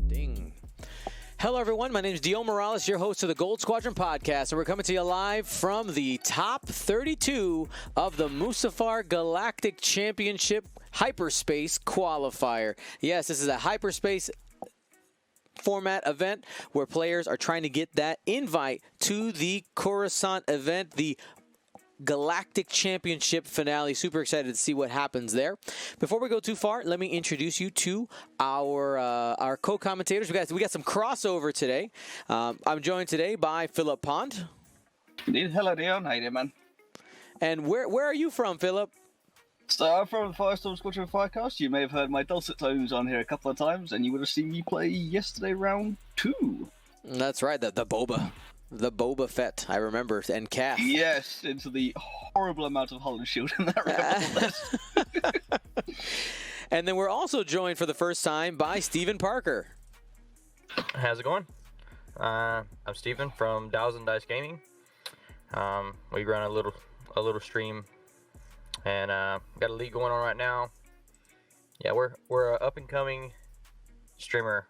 Ding. Hello, everyone. My name is Dio Morales, your host of the Gold Squadron podcast, and we're coming to you live from the top 32 of the Mustafar Galactic Championship Hyperspace Qualifier. Yes, this is a Hyperspace format event where players are trying to get that invite to the Coruscant event, the Galactic Championship finale. Super excited to see what happens there. Before we go too far, let me introduce you to our co-commentators. We got some crossover today. I'm joined today by Philip Pond. Indeed. Hello, Dion. How you doing, man? And where are you from, Philip? So I'm from the Firestorm Squadron Firecast. You may have heard my dulcet tones on here a couple of times, and you would have seen me play yesterday round 2. That's right, the Boba Fett, I remember, and Calf. Yes, into the horrible amount of hull and shield in that rebel list. And then we're also joined for the first time by Stephen Parker. How's it going? I'm Stephen from Dials and Dice Gaming. We run a little stream, and got a league going on right now. Yeah, we're an up and coming streamer.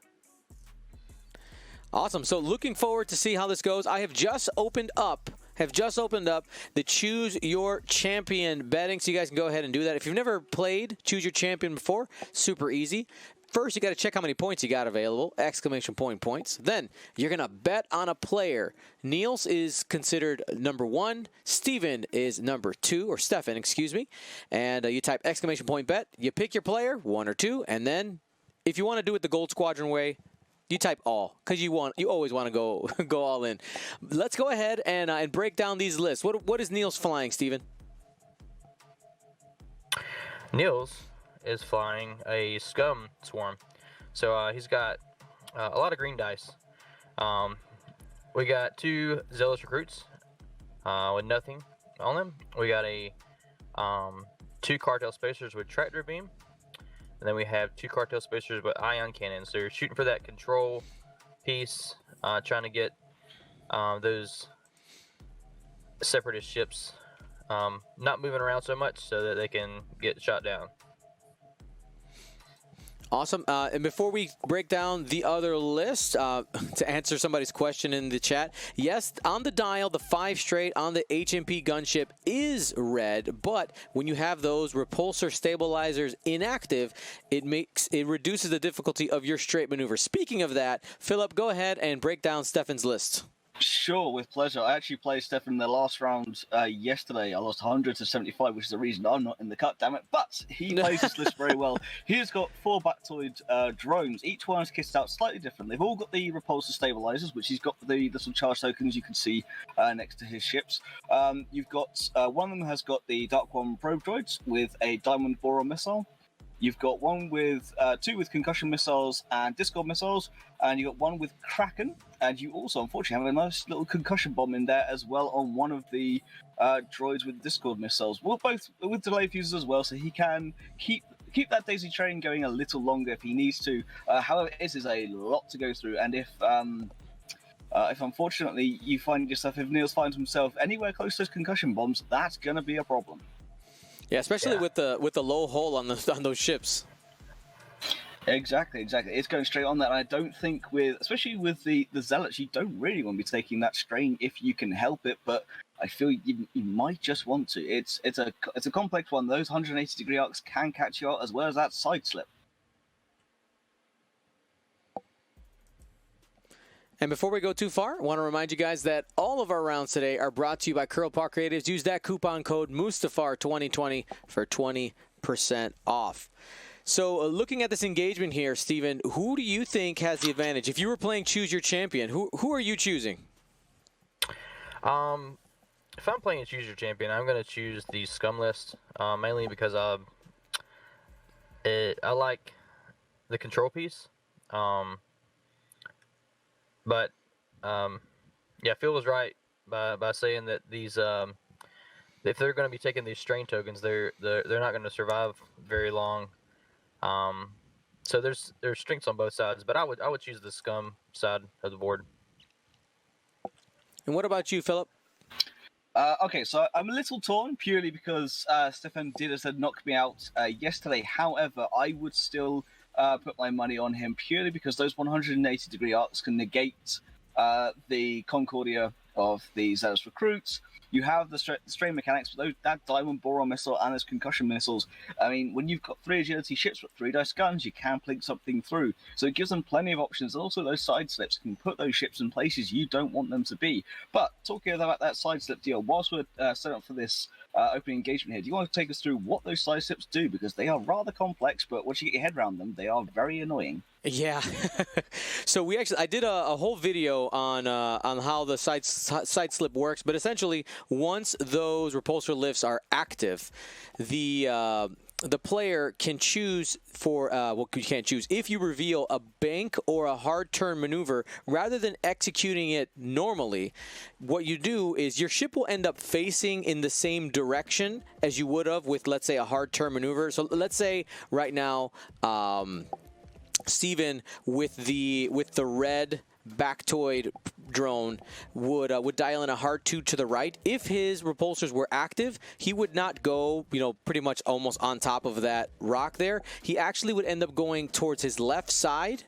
Awesome. So looking forward to see how this goes. I have just opened up the Choose Your Champion betting, so you guys can go ahead and do that. If you've never played Choose Your Champion before, super easy. First, you got to check how many points you got available, exclamation point points. Then you're going to bet on a player. Niels is considered number 1. Steven is number 2, or Stefan, excuse me. And you type exclamation point bet. You pick your player, 1 or 2, and then if you want to do it the Gold Squadron way, you type all, because you always want to go all in. Let's go ahead and break down these lists. What is Niels flying, Steven? Niels is flying a Scum Swarm. So he's got a lot of green dice. We got 2 Zealous Recruits with nothing on them. We got 2 Cartel Spacers with Tractor Beam. And then we have 2 Cartel Spacers with Ion Cannons. So you're shooting for that control piece, trying to get those Separatist ships not moving around so much so that they can get shot down. Awesome. And before we break down the other list, to answer somebody's question in the chat, yes, on the dial, the 5 straight on the HMP gunship is red, but when you have those repulsor stabilizers inactive, it reduces the difficulty of your straight maneuver. Speaking of that, Philip, go ahead and break down Stefan's list. Sure, with pleasure. I actually played Stefan in the last round yesterday. I lost 100 to 75, which is the reason I'm not in the cut, damn it. But he plays this list very well. He's got 4 Bactoid drones. Each one is kitted out slightly different. They've all got the repulsor stabilizers, which he's got the little charge tokens you can see next to his ships. You've got one of them has got the Dark One probe droids with a Diamond Boron missile. You've got one with 2 with concussion missiles and Discord missiles, and you've got 1 with Kraken, and you also, unfortunately, have a nice little concussion bomb in there as well on one of the droids with Discord missiles. Well, both with delay fuses as well, so he can keep that daisy train going a little longer if he needs to. However, it is a lot to go through, and if unfortunately you find yourself, if Niels finds himself anywhere close to those concussion bombs, that's going to be a problem. Yeah, especially with the low hull on those ships. Exactly. It's going straight on that. And I don't think especially with the Zealots, you don't really want to be taking that strain if you can help it. But I feel you might just want to. It's a complex one. Those 180-degree arcs can catch you out, as well as that side slip. And before we go too far, I want to remind you guys that all of our rounds today are brought to you by Curl Park Creatives. Use that coupon code Mustafar2020 for 20% off. So looking at this engagement here, Steven, who do you think has the advantage? If you were playing Choose Your Champion, who are you choosing? If I'm playing Choose Your Champion, I'm going to choose the Scum list, mainly because I like the control piece. But yeah, Phil was right by saying that these if they're going to be taking these strain tokens, they're not going to survive very long. So there's strengths on both sides, but I would choose the Scum side of the board. And what about you, Philip? Okay, so I'm a little torn purely because Stefan did, as I said, knock me out yesterday. However, I would still put my money on him purely because those 180-degree arcs can negate the Concordia of the Zealous recruits. You have the strain mechanics, but that diamond boron missile and those concussion missiles. I mean, when you've got 3 agility ships with 3 dice guns, you can plink something through. So it gives them plenty of options. And also, those side slips can put those ships in places you don't want them to be. But talking about that side slip deal, whilst we're set up for this opening engagement here, do you want to take us through what those side slips do? Because they are rather complex, but once you get your head around them, they are very annoying. Yeah. So I did a whole video on how the side slip works, but essentially once those repulsor lifts are active, the player can choose for well, you can't choose if you reveal a bank or a hard turn maneuver rather than executing it normally. What you do is your ship will end up facing in the same direction as you would have with, let's say, a hard turn maneuver. So let's say right now, Steven with the red Bactoid drone would dial in a hard 2 to the right. If his repulsors were active, he would not go, pretty much almost on top of that rock there. He actually would end up going towards his left side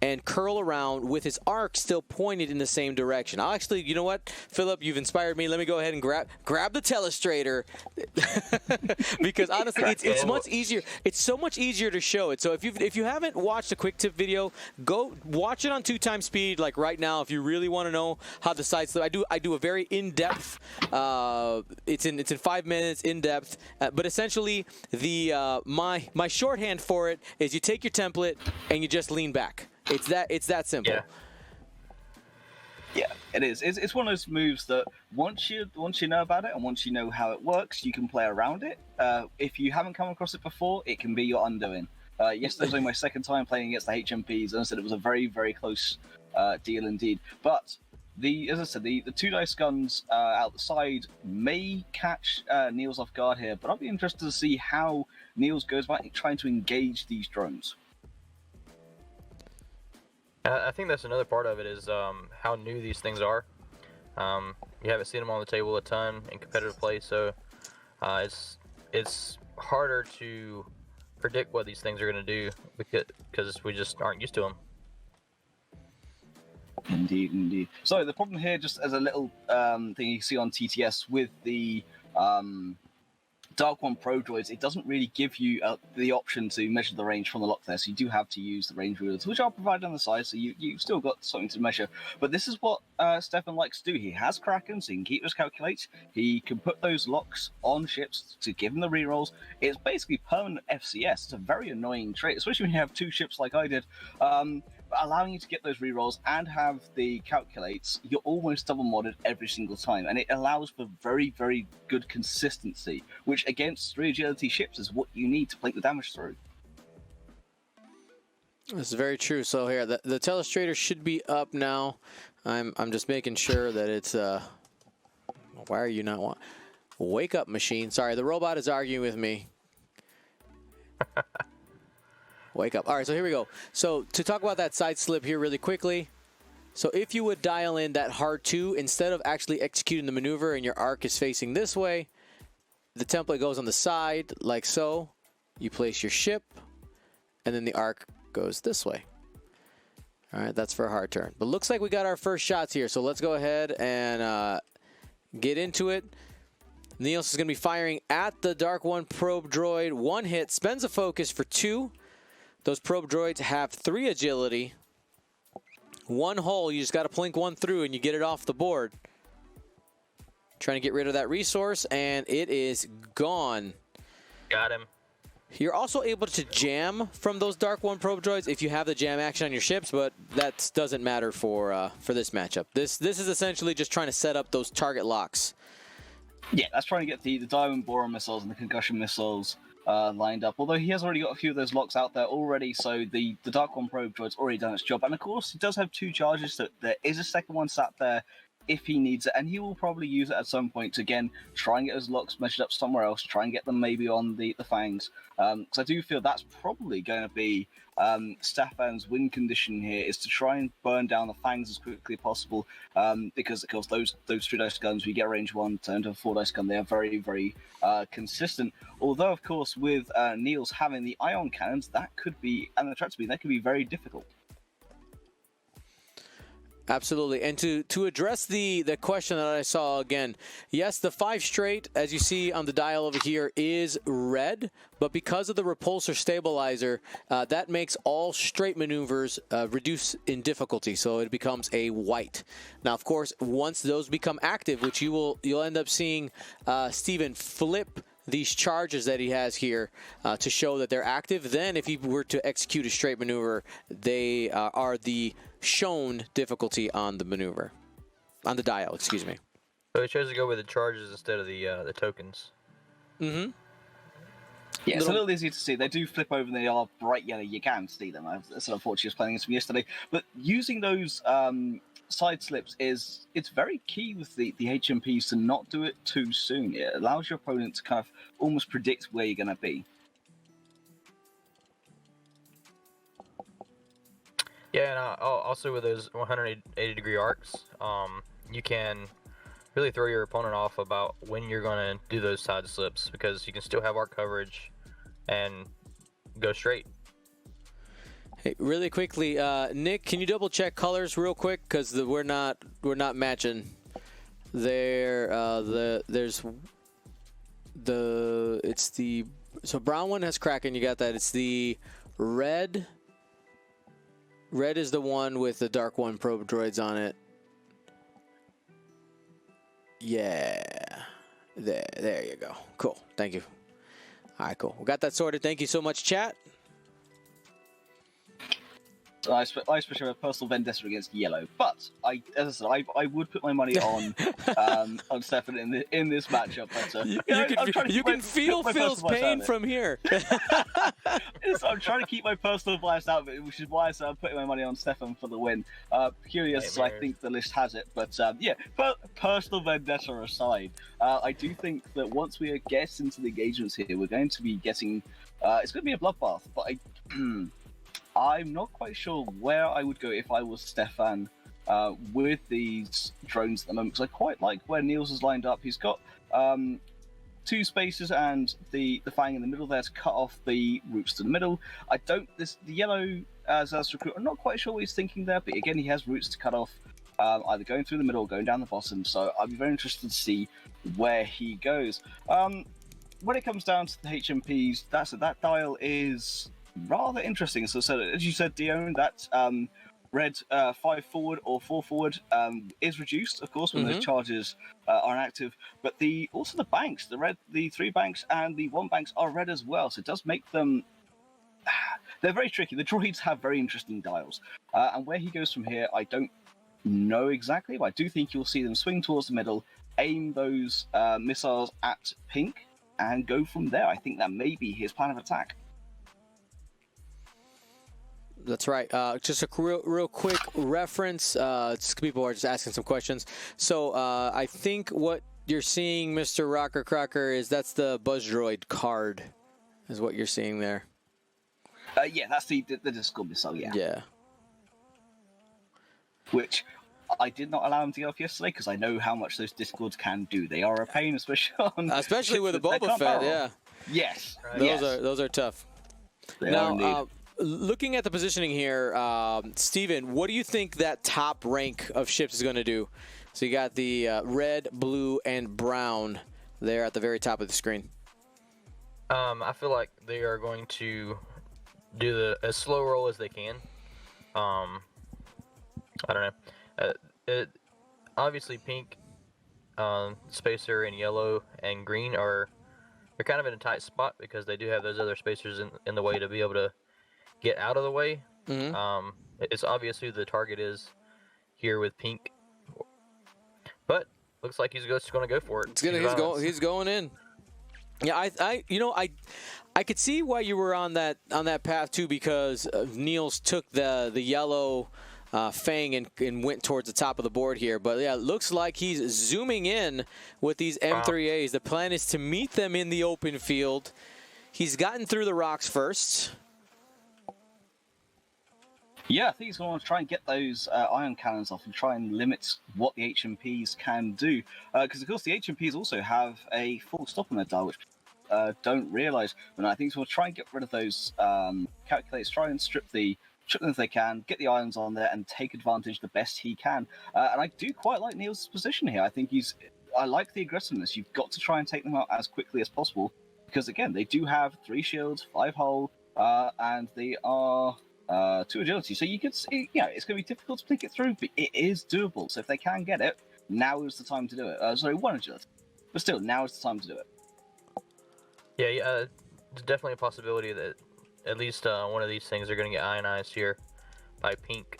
and curl around with his arc still pointed in the same direction. I'll actually, you know what, Philip, you've inspired me. Let me go ahead and grab the telestrator because honestly, it's much easier. It's so much easier to show it. So if you haven't watched a quick tip video, go watch it on 2x speed. Like right now, if you really want to know how the side slip, I do a very in-depth. It's in 5 minutes in depth. But essentially, my shorthand for it is you take your template and you just lean back. It's that simple. Yeah, it is. It's one of those moves that once you know about it and once you know how it works, you can play around it. If you haven't come across it before, it can be your undoing. Yesterday was only my second time playing against the HMPs, and I said it was a very, very close deal indeed. But as I said, the 2 dice guns out the side may catch Niels off guard here, but I'll be interested to see how Niels goes about trying to engage these drones. I think that's another part of it is how new these things are. You haven't seen them on the table a ton in competitive play, so it's harder to predict what these things are going to do because we just aren't used to them. Indeed. So the problem here, just as a little thing you see on TTS with the Dark One Pro droids, it doesn't really give you the option to measure the range from the lock there, so you do have to use the range rulers, which are provided on the side, so you've still got something to measure. But this is what Stefan likes to do. He has Kraken, so he can keep those calculates. He can put those locks on ships to give them the rerolls. It's basically permanent FCS. It's a very annoying trait, especially when you have 2 ships like I did. Allowing you to get those rerolls and have the calculates, you're almost double modded every single time, and it allows for very, very good consistency, which against 3 agility ships is what you need to plink the damage through. This is very true. So here, the telestrator should be up now. I'm just making sure that it's why are you not wake up, machine? Sorry, the robot is arguing with me. Wake up. All right, so here we go. So to talk about that side slip here really quickly. So if you would dial in that hard 2, instead of actually executing the maneuver and your arc is facing this way, the template goes on the side like so. You place your ship, and then the arc goes this way. All right, that's for a hard turn. But looks like we got our first shots here, so let's go ahead and get into it. Niels is going to be firing at the Dark One probe droid. 1 hit, spends a focus for 2. Those probe droids have 3 agility. 1 hull, you just got to plink 1 through and you get it off the board. Trying to get rid of that resource, and it is gone. Got him. You're also able to jam from those Dark One probe droids if you have the jam action on your ships, but that doesn't matter for this matchup. This is essentially just trying to set up those target locks. Yeah, that's trying to get the diamond boron missiles and the concussion missiles lined up, although he has already got a few of those locks out there already, so the Dark One probe droid's already done its job. And of course, it does have 2 charges, so there is a second one sat there if he needs it, and he will probably use it at some point to, again, try and get those locks measured up somewhere else, try and get them maybe on the fangs. Because I do feel that's probably going to be Stefan's win condition here, is to try and burn down the fangs as quickly as possible. Because, of course, those 3-dice guns, we get range 1, turn to a 4-dice gun, they are very, very consistent. Although, of course, with Niels having the ion cannons, that could be, and the tractor beam, that could be very difficult. Absolutely. And to address the question that I saw again, yes, the 5 straight, as you see on the dial over here, is red, but because of the repulsor stabilizer, that makes all straight maneuvers reduce in difficulty, so it becomes a white. Now, of course, once those become active, which you'll end up seeing Steven flip these charges that he has here to show that they're active, then if he were to execute a straight maneuver, they are the shown difficulty on the maneuver, on the dial, excuse me. So he chose to go with the charges instead of the tokens. Mm-hmm. Yeah, it's a little easier to see. They do flip over and they are bright yellow. You can see them. That's unfortunately just playing this from yesterday. But using those side slips it's very key with the HMPs to not do it too soon. It allows your opponent to kind of almost predict where you're going to be. Yeah, and also with those 180-degree arcs, you can really throw your opponent off about when you're going to do those side slips, because you can still have arc coverage and go straight. Hey, really quickly, Nick, can you double check colors real quick, because we're not matching. So brown one has Kraken, you got that. It's the red. Red is the one with the Dark One probe droids on it. Yeah. There you go. Cool. Thank you. All right, cool. We got that sorted. Thank you so much, chat. I especially have a personal vendetta against yellow, but as I said, I would put my money on Stefan in this matchup. But, you can feel Phil's pain from here. I'm trying to keep my personal bias out of it, which is why I said I'm putting my money on Stefan for the win. Purely as I think the list has it, but yeah. Personal vendetta aside, I do think that once we get into the engagements here, we're going to be getting. It's going to be a bloodbath, but I'm not quite sure where I would go if I was Stefan with these drones at the moment, because I quite like where Niels is lined up. He's got 2 spaces and the fang in the middle there to cut off the routes to the middle. The yellow as recruit, I'm not quite sure what he's thinking there, but again, he has routes to cut off, either going through the middle or going down the bottom, so I'd be very interested to see where he goes. When it comes down to the HMPs, that dial is rather interesting. So as you said, Dion, that red 5 forward or 4 forward is reduced, of course, when those charges are inactive. But also the banks, the 3 banks and the 1 banks are red as well. So it does make them. They're very tricky. The droids have very interesting dials, and where he goes from here, I don't know exactly, but I do think you'll see them swing towards the middle, aim those missiles at Pink, and go from there. I think that may be his plan of attack. That's right. Just a real quick reference. People are just asking some questions. So I think what you're seeing, Mr. Rocker Crocker, is that's the Buzz Droid card, is what you're seeing there. Yeah, that's the Discord missile. Yeah. Yeah. Which I did not allow him to get off yesterday because I know how much those Discords can do. They are a pain, especially with a Boba Fett. Yeah. Yes. Right. Those are tough. Now, looking at the positioning here, Steven, what do you think that top rank of ships is going to do? So you got the red, blue, and brown there at the very top of the screen. I feel like they are going to do as slow roll as they can. I don't know. Obviously, pink, spacer, and yellow and green they're kind of in a tight spot because they do have those other spacers in the way to be able to get out of the way. Mm-hmm. It's obvious who the target is here with pink, but looks like he's just going to go for it. He's going in. Yeah, I could see why you were on that path too, because Niels took the yellow Fang and went towards the top of the board here. But yeah, it looks like he's zooming in with these M3As. The plan is to meet them in the open field. He's gotten through the rocks first. Yeah, I think he's going to try and get those ion cannons off and try and limit what the HMPs can do. Because, of course, the HMPs also have a full stop on their dial, which don't realise. And I think he's going to try and get rid of those calculators, try and strip them if they can, get the ions on there, and take advantage the best he can. And I do quite like Niels' position here. I think I like the aggressiveness. You've got to try and take them out as quickly as possible. Because, again, they do have 3 shields, 5 hull, and they are... 2 agility, so you could see, it's going to be difficult to think it through, but it is doable. So if they can get it, now is the time to do it. Sorry, 1 agility, but still, now is the time to do it. Yeah, there's definitely a possibility that at least one of these things are going to get ionized here by pink.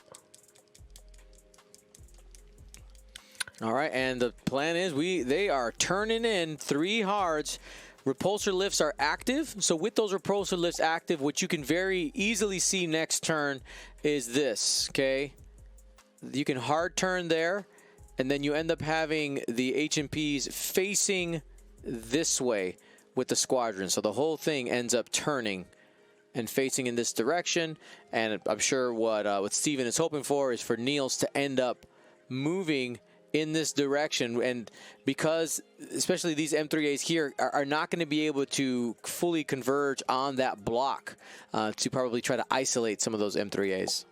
All right, and the plan is they are turning in 3 hards. Repulsor lifts are active, so with those repulsor lifts active, what you can very easily see next turn is this, okay? You can hard turn there, and then you end up having the HMPs facing this way with the squadron. So the whole thing ends up turning and facing in this direction, and I'm sure what Steven is hoping for is for Niels to end up moving in this direction, and because especially these M3As here are not going to be able to fully converge on that block to probably try to isolate some of those M3As.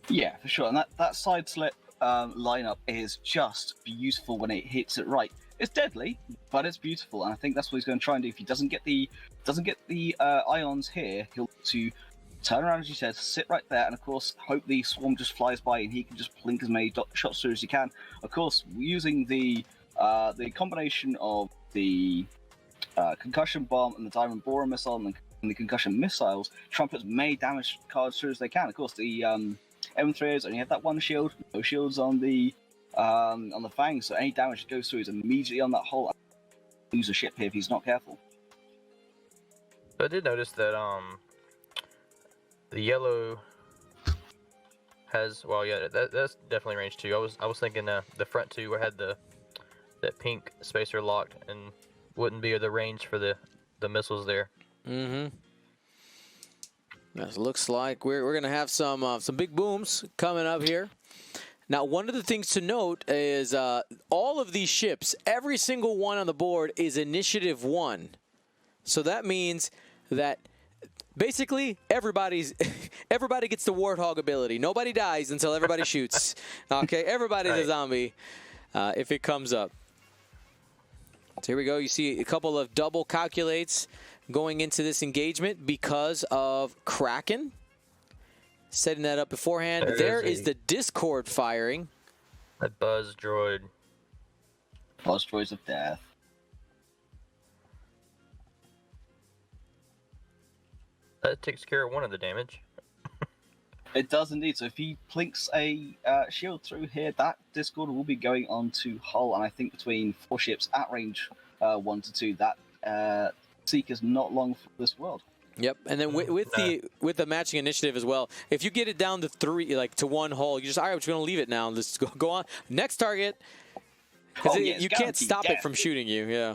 Yeah, for sure. And that side slip lineup is just beautiful when it hits it right. It's deadly, but it's beautiful, and I think that's what he's going to try and do. If he doesn't get the ions here, he'll to turn around, as you said, sit right there, and of course, hope the swarm just flies by and he can just plink as many shots through as he can. Of course, using the combination of the concussion bomb and the diamond borer missile and the concussion missiles, try and put as many damage cards through as they can. Of course, the M3As only have that 1 shield, no shields on the Fang, so any damage that goes through is immediately on that hull. Lose a ship here if he's not careful. I did notice that the yellow has, well, yeah, that's definitely range 2. I was thinking the front 2 had that pink spacer locked and wouldn't be the range for the missiles there. Mm-hmm. It looks like we're gonna have some big booms coming up here. Now, one of the things to note is all of these ships, every single one on the board is initiative 1. So that means that basically everybody gets the Warthog ability. Nobody dies until everybody shoots. Okay, everybody's a zombie if it comes up. So here we go. You see a couple of double calculates going into this engagement because of Kraken. Setting that up beforehand. There is the Discord firing. That Buzz droid. Buzz droids of death. That takes care of one of the damage. It does indeed. So if he plinks a shield through here, that Discord will be going on to hull. And I think between 4 ships at range 1 to 2, that Seeker's not long for this world. Yep, and then with the matching initiative as well, if you get it down to 3, like to 1 hull, you just, all right, we're just going to leave it now. Let's go on. Next target. Because you can't stop it from shooting you, yeah.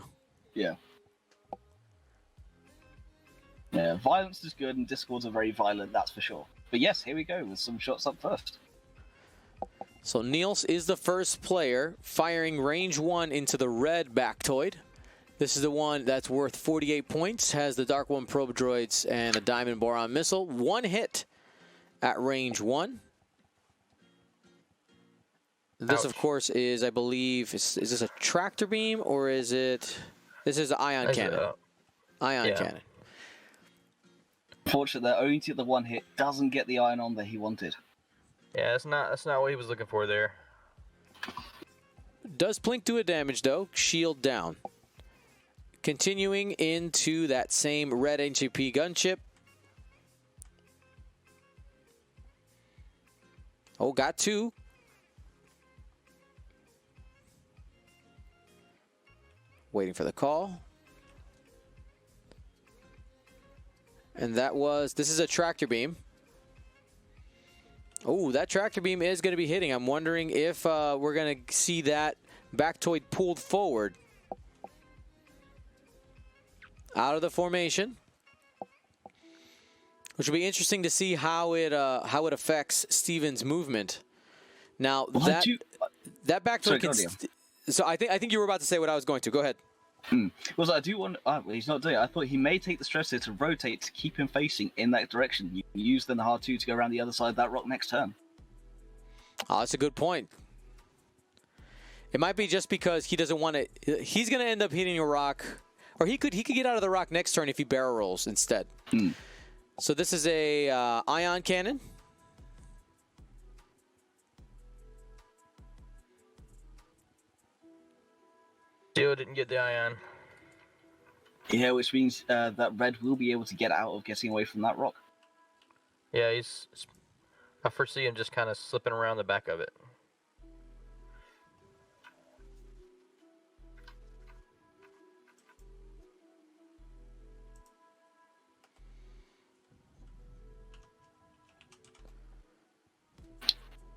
Yeah. Yeah, violence is good and Discords are very violent, that's for sure. But yes, here we go with some shots up first. So Niels is the first player firing range 1 into the red Bactoid. This is the one that's worth 48 points, has the Dark One probe droids and a Diamond Boron missile. 1 hit at range 1. This, of course, is, I believe, is this a tractor beam or is it... This is an ion cannon. Ion cannon. Unfortunately, they're only to the 1 hit, doesn't get the ion on that he wanted. Yeah, that's not what he was looking for there. Does Plink do a damage, though? Shield down. Continuing into that same red HAP gunship. Oh, got 2. Waiting for the call. And this is a tractor beam. Oh, that tractor beam is going to be hitting. I'm wondering if we're going to see that Bactoid pulled forward out of the formation, which will be interesting to see how it affects Steven's movement. Now that Bactoid can. So I think you were about to say what I was going to. Go ahead. Well, I do want. He's not doing it. I thought he may take the stress here to rotate to keep him facing in that direction. You can use then the hard 2 to go around the other side of that rock next turn. Oh, that's a good point. It might be just because he doesn't want to. He's going to end up hitting a rock, or he could get out of the rock next turn if he barrel rolls instead. So this is a ion cannon. Dio didn't get the ion. Yeah, which means that Red will be able to get out of getting away from that rock. Yeah, I foresee him just kind of slipping around the back of it.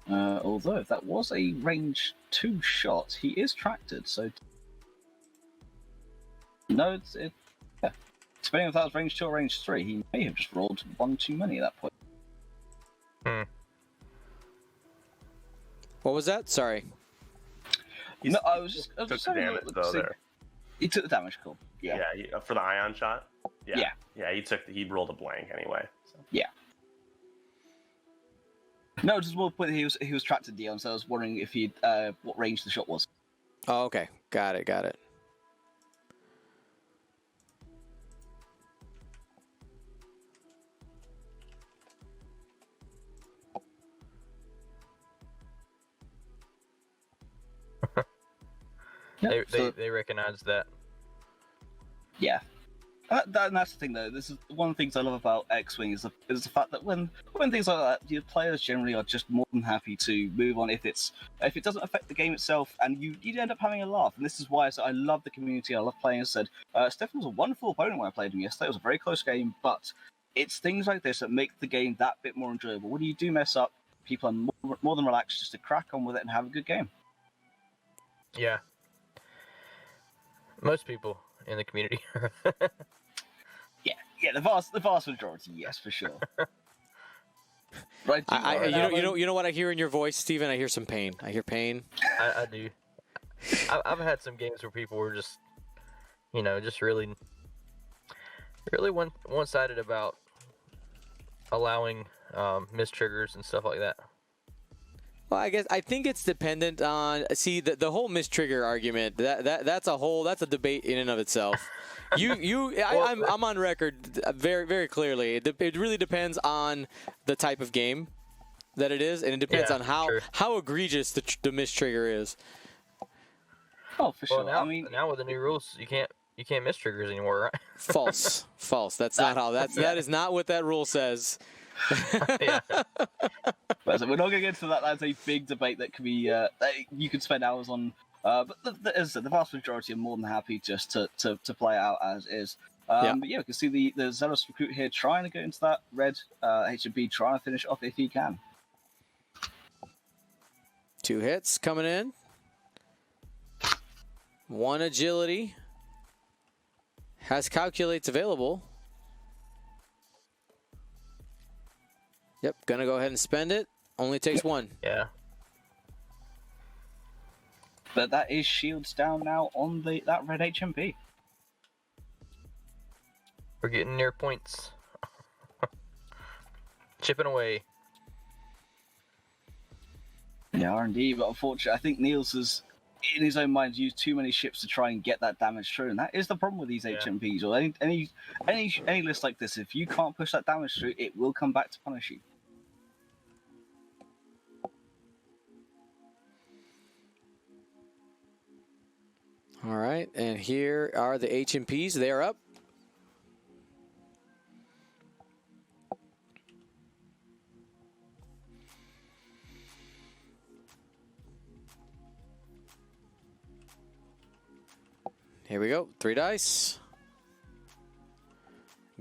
Although if that was a range 2 shot, he is tracted, so... No, yeah. Depending if that was range 2 or range 3, he may have just rolled one too many at that point. What was that? Sorry. I was just took the damage though there. He took the damage, cool. Yeah. Yeah, for the ion shot. Yeah. He rolled a blank anyway. So. Yeah. No, just more point. He was trapped at Dion, so I was wondering if he what range the shot was. Oh, okay. Got it. They recognize that. Yeah. That's the thing, though. This is one of the things I love about X-Wing is the fact that when things like that, your players generally are just more than happy to move on if it doesn't affect the game itself, and you end up having a laugh. And this is why I love the community. I love playing. As I said, Stefan was a wonderful opponent when I played him yesterday. It was a very close game, but it's things like this that make the game that bit more enjoyable. When you do mess up, people are more than relaxed just to crack on with it and have a good game. Yeah. Most people in the community. Yeah, the vast majority, yes, for sure. Right. You know what I hear in your voice, Steven? I hear some pain. I hear pain. I do. I've had some games where people were just, just really one-sided about allowing mistriggers and stuff like that. Well, I think it's dependent on the whole mistrigger argument. That's a debate in and of itself. I'm on record very, very clearly. It really depends on the type of game that it is, and it depends on how egregious the mistrigger is. Oh, for sure. Now, now with the new rules, you can't miss triggers anymore, right? False. That's not how. That is not what that rule says. Yeah. But we're not going to get into that. That's a big debate that could be you could spend hours on. But as I said, the vast majority are more than happy just to play it out as is. But yeah, we can see the Zealous Recruit here trying to get into that red HB, trying to finish off if he can. 2 hits coming in. 1 agility. Has calculates available. Yep, gonna go ahead and spend it. Only takes 1. Yeah. But that is shields down now on that red HMP. We're getting near points. Chipping away. Yeah, R&D, but unfortunately, I think Niels has, in his own mind, used too many ships to try and get that damage through, and that is the problem with these HMPs or any list like this. If you can't push that damage through, it will come back to punish you. All right, and here are the HMPs. They are up. Here we go. 3 dice.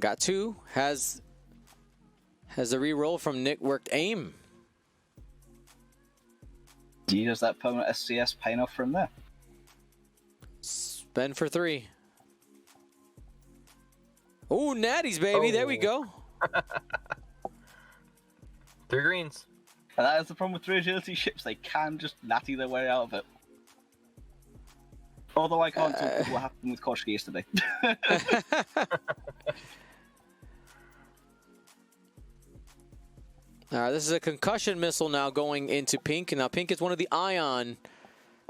Got 2. Has a re-roll from Networked Aim. Does that permanent SCS paying off from there? Spend for 3. Ooh, natties, baby. There we go. 3 greens. And that is the problem with 3 agility ships. They can just natty their way out of it. Although I can't talk about what happened with Koshki yesterday. All right, this is a concussion missile now going into Pink. Now, Pink is one of the Ion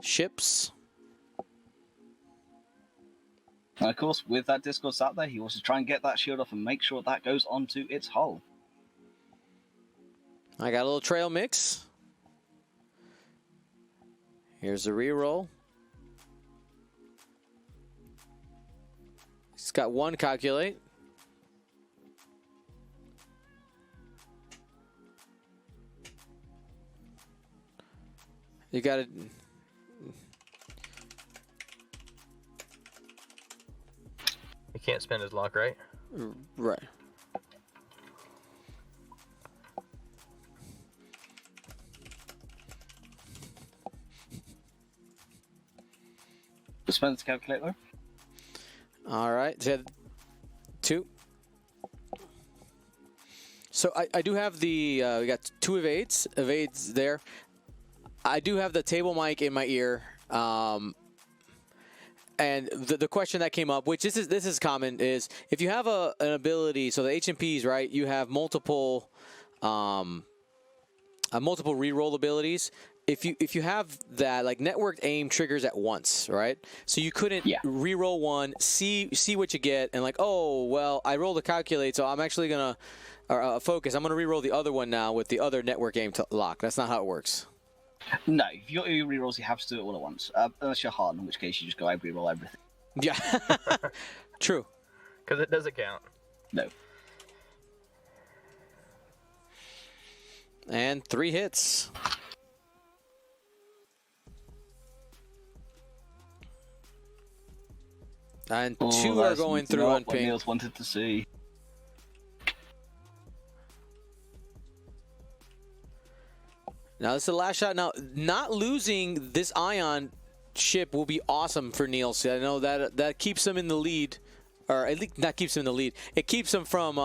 ships. And of course, with that Discord sat there, he wants to try and get that shield off and make sure that goes onto its hull. I got a little trail mix. Here's a reroll. He's got 1 calculate. You got it. He can't spend his lock, right? Right. Spend the calculator. All right. So 2. So I do have the, we got 2 evades there. I do have the table mic in my ear. And the question that came up, which this is common, is if you have an ability, so the HMPs, right, you have multiple reroll abilities. If you have that, like networked aim triggers at once, right? So you couldn't reroll 1, see what you get, and like, oh well, I rolled a calculate, so I'm actually gonna focus. I'm gonna reroll the other one now with the other network aim lock. That's not how it works. No, if you got your rerolls, you have to do it all at once. Unless you're hard, in which case you just go, I reroll everything. Yeah, true. Because it doesn't count. No. And 3 hits. And 2 are going through on Pink. Pink. Niels wanted to see. Now this is the last shot. Now, not losing this Ion ship will be awesome for Niels. I know that keeps him in the lead, or at least not keeps him in the lead. It keeps him from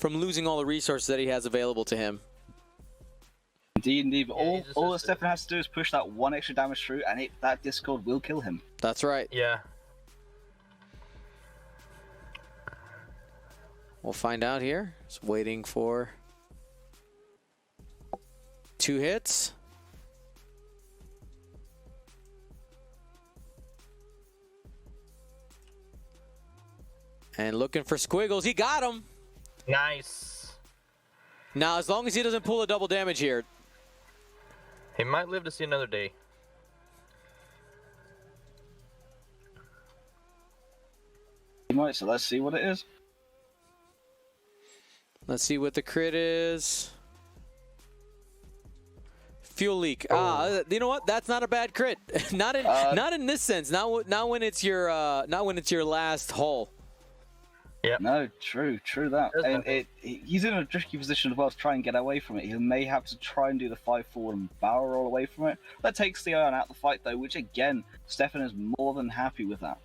losing all the resources that he has available to him. Indeed. But all that Stefan has to do is push that 1 extra damage through, and that Discord will kill him. That's right. Yeah. We'll find out here. Just waiting for 2 hits. And looking for squiggles. He got him. Nice. Now, as long as he doesn't pull a double damage here. He might live to see another day. He might, so let's see what it is. Let's see what the crit is. Fuel leak. You know what? That's not a bad crit. not in this sense. Not when it's your last hull. Yeah. No, true that. And he's in a tricky position as well to try and get away from it. He may have to try and do the 5 forward and barrel roll away from it. That takes the Ion out of the fight though, which again, Stefan is more than happy with that.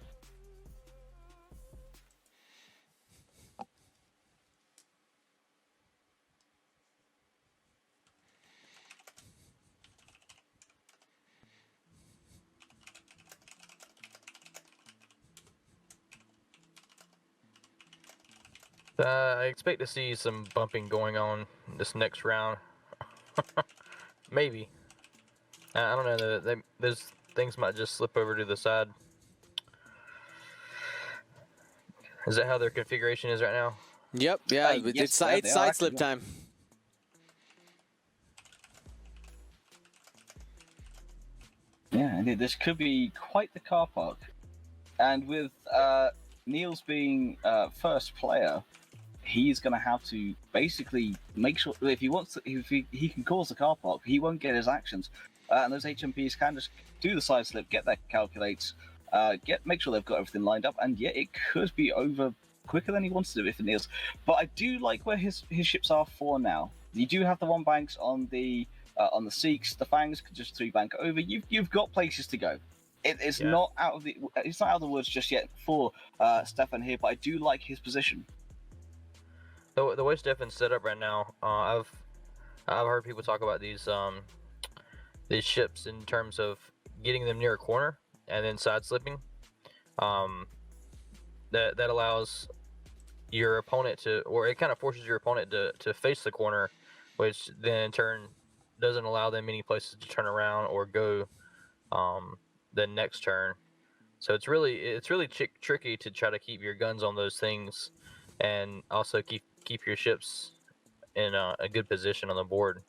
I expect to see some bumping going on this next round. Maybe. I don't know. Those things might just slip over to the side. Is that how their configuration is right now? Yep. Yeah. Yes, it's side slip time. Yeah, indeed. This could be quite the car park. And with Niels being first player, he's going to have to basically make sure if he can cause the car park, he won't get his actions. And those HMPs can just do the side slip, get their calculates, make sure they've got everything lined up, and yeah, it could be over quicker than he wants to do it for Niels. But I do like where his ships are for now. You do have the 1 banks on the Seeks. The Fangs could just 3 bank over. You've got places to go. It's not out of the woods just yet for Stefan here, but I do like his position. The way Stefan's set up right now, I've heard people talk about these ships in terms of getting them near a corner and then side slipping. That allows your opponent to, or it kind of forces your opponent to face the corner, which then in turn doesn't allow them many places to turn around or go the next turn. So it's really tricky to try to keep your guns on those things and also keep your ships in a good position on the board.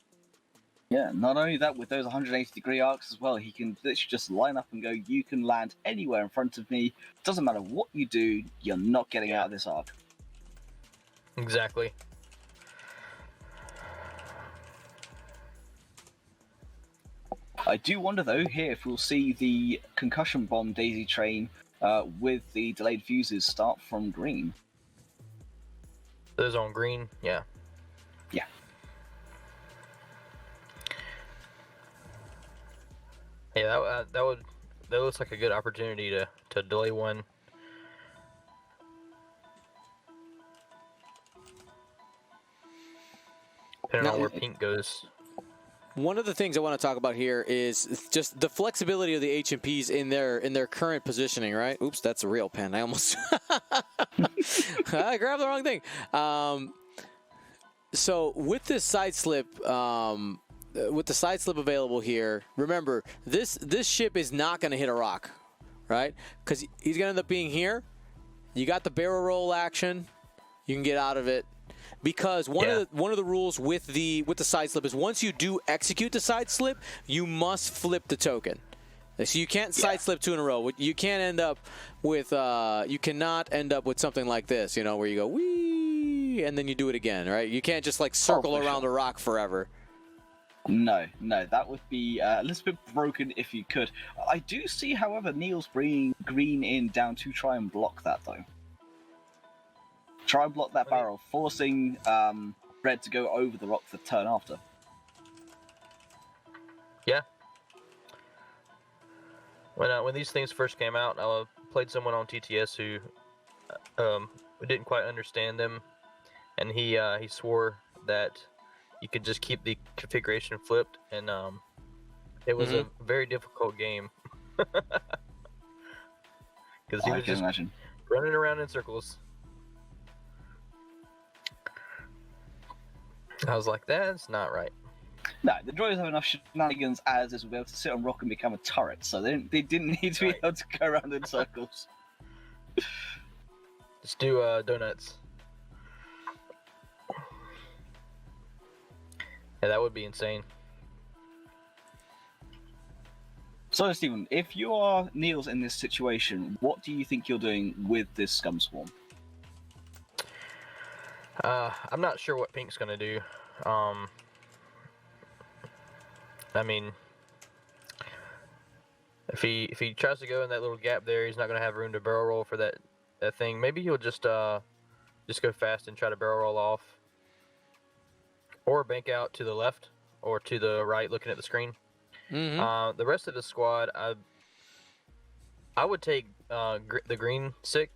Yeah, not only that, with those 180-degree arcs as well, he can literally just line up and go, you can land anywhere in front of me. Doesn't matter what you do, you're not getting out of this arc. Exactly. I do wonder, though, here if we'll see the concussion bomb daisy train with the delayed fuses start from green. Those on green, yeah. Yeah. Yeah, that looks like a good opportunity to delay one. Depending on where pink goes. One of the things I want to talk about here is just the flexibility of the HMPs in their current positioning, right? Oops, that's a real pen. I almost I grabbed the wrong thing. So with this side slip, with the side slip available here, remember this ship is not going to hit a rock, right? Because he's going to end up being here. You got the barrel roll action. You can get out of it. Because one of the rules with the side slip is once you do execute the side slip, you must flip the token. So you can't side slip 2 in a row. You can't end up with you cannot end up with something like this, you know, where you go wee and then you do it again, right? You can't just like circle around a rock forever. No, that would be a little bit broken if you could. I do see, however, Niels bringing green in down to try and block that, though. Try and block that barrel, forcing red to go over the rock the turn after. Yeah. When these things first came out, I played someone on TTS who didn't quite understand them, and he swore that you could just keep the configuration flipped, and it was a very difficult game because he was just running around in circles. I was like, that's not right. No, the droids have enough shenanigans as is to be able to sit on rock and become a turret, so they didn't need to be able to go around in circles. Just do donuts. Yeah, that would be insane. So, Stephen, if you are Niels in this situation, what do you think you're doing with this scum swarm? I'm not sure what pink's gonna do. I mean, if he tries to go in that little gap there, he's not gonna have room to barrel roll for that thing. Maybe he'll just go fast and try to barrel roll off, or bank out to the left or to the right, looking at the screen. The rest of the squad, I would take the green sick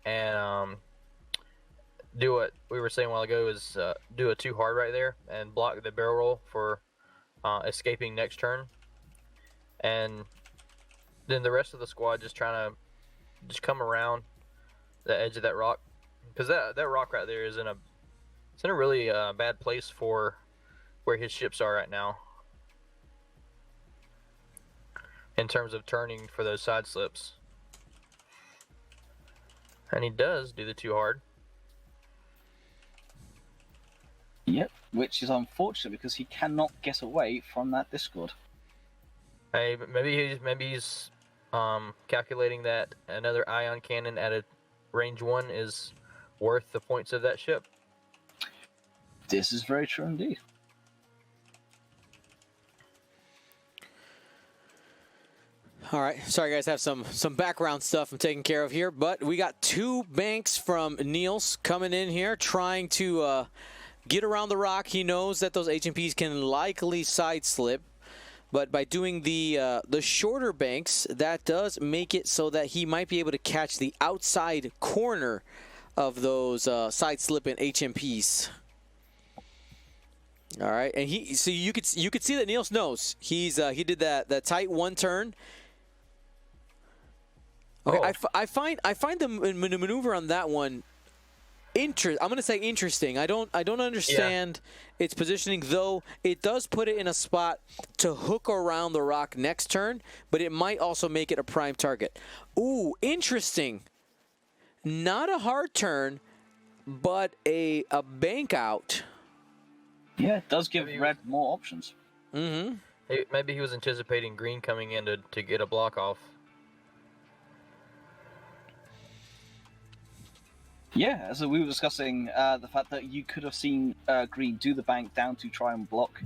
and do what we were saying a while ago is do a 2 hard right there and block the barrel roll for escaping next turn, and then the rest of the squad just trying to come around the edge of that rock, because that rock right there is in a really bad place for where his ships are right now in terms of turning for those side slips, and he does do the 2 hard. Yep, which is unfortunate because he cannot get away from that Discord. Hey, maybe he's calculating that another ion cannon at a range 1 is worth the points of that ship. This is very true indeed. All right. Sorry, guys. I have some background stuff I'm taking care of here. But we got 2 banks from Niels coming in here trying to get around the rock. He knows that those HMPs can likely side slip. But by doing the shorter banks, that does make it so that he might be able to catch the outside corner of those side slipping HMPs. All right, and you could see that Niels knows he did that tight 1 turn. Okay, Oh. I find the maneuver on that one I'm going to say interesting. I don't understand its positioning, though it does put it in a spot to hook around the rock next turn, but it might also make it a prime target. Ooh, interesting. Not a hard turn, but a bank out. Yeah, it does give red more options. Mm-hmm. Maybe he was anticipating green coming in to get a block off. Yeah, so we were discussing the fact that you could have seen green do the bank down to try and block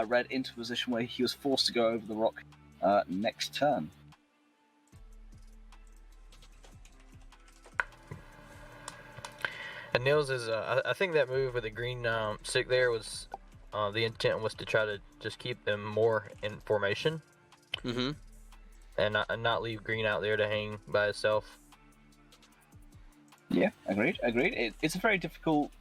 red into a position where he was forced to go over the rock next turn. And Niels is, I think that move with the green stick there was, the intent was to try to just keep them more in formation. Mm-hmm. And not leave green out there to hang by itself. Yeah, agreed. It's a very difficult.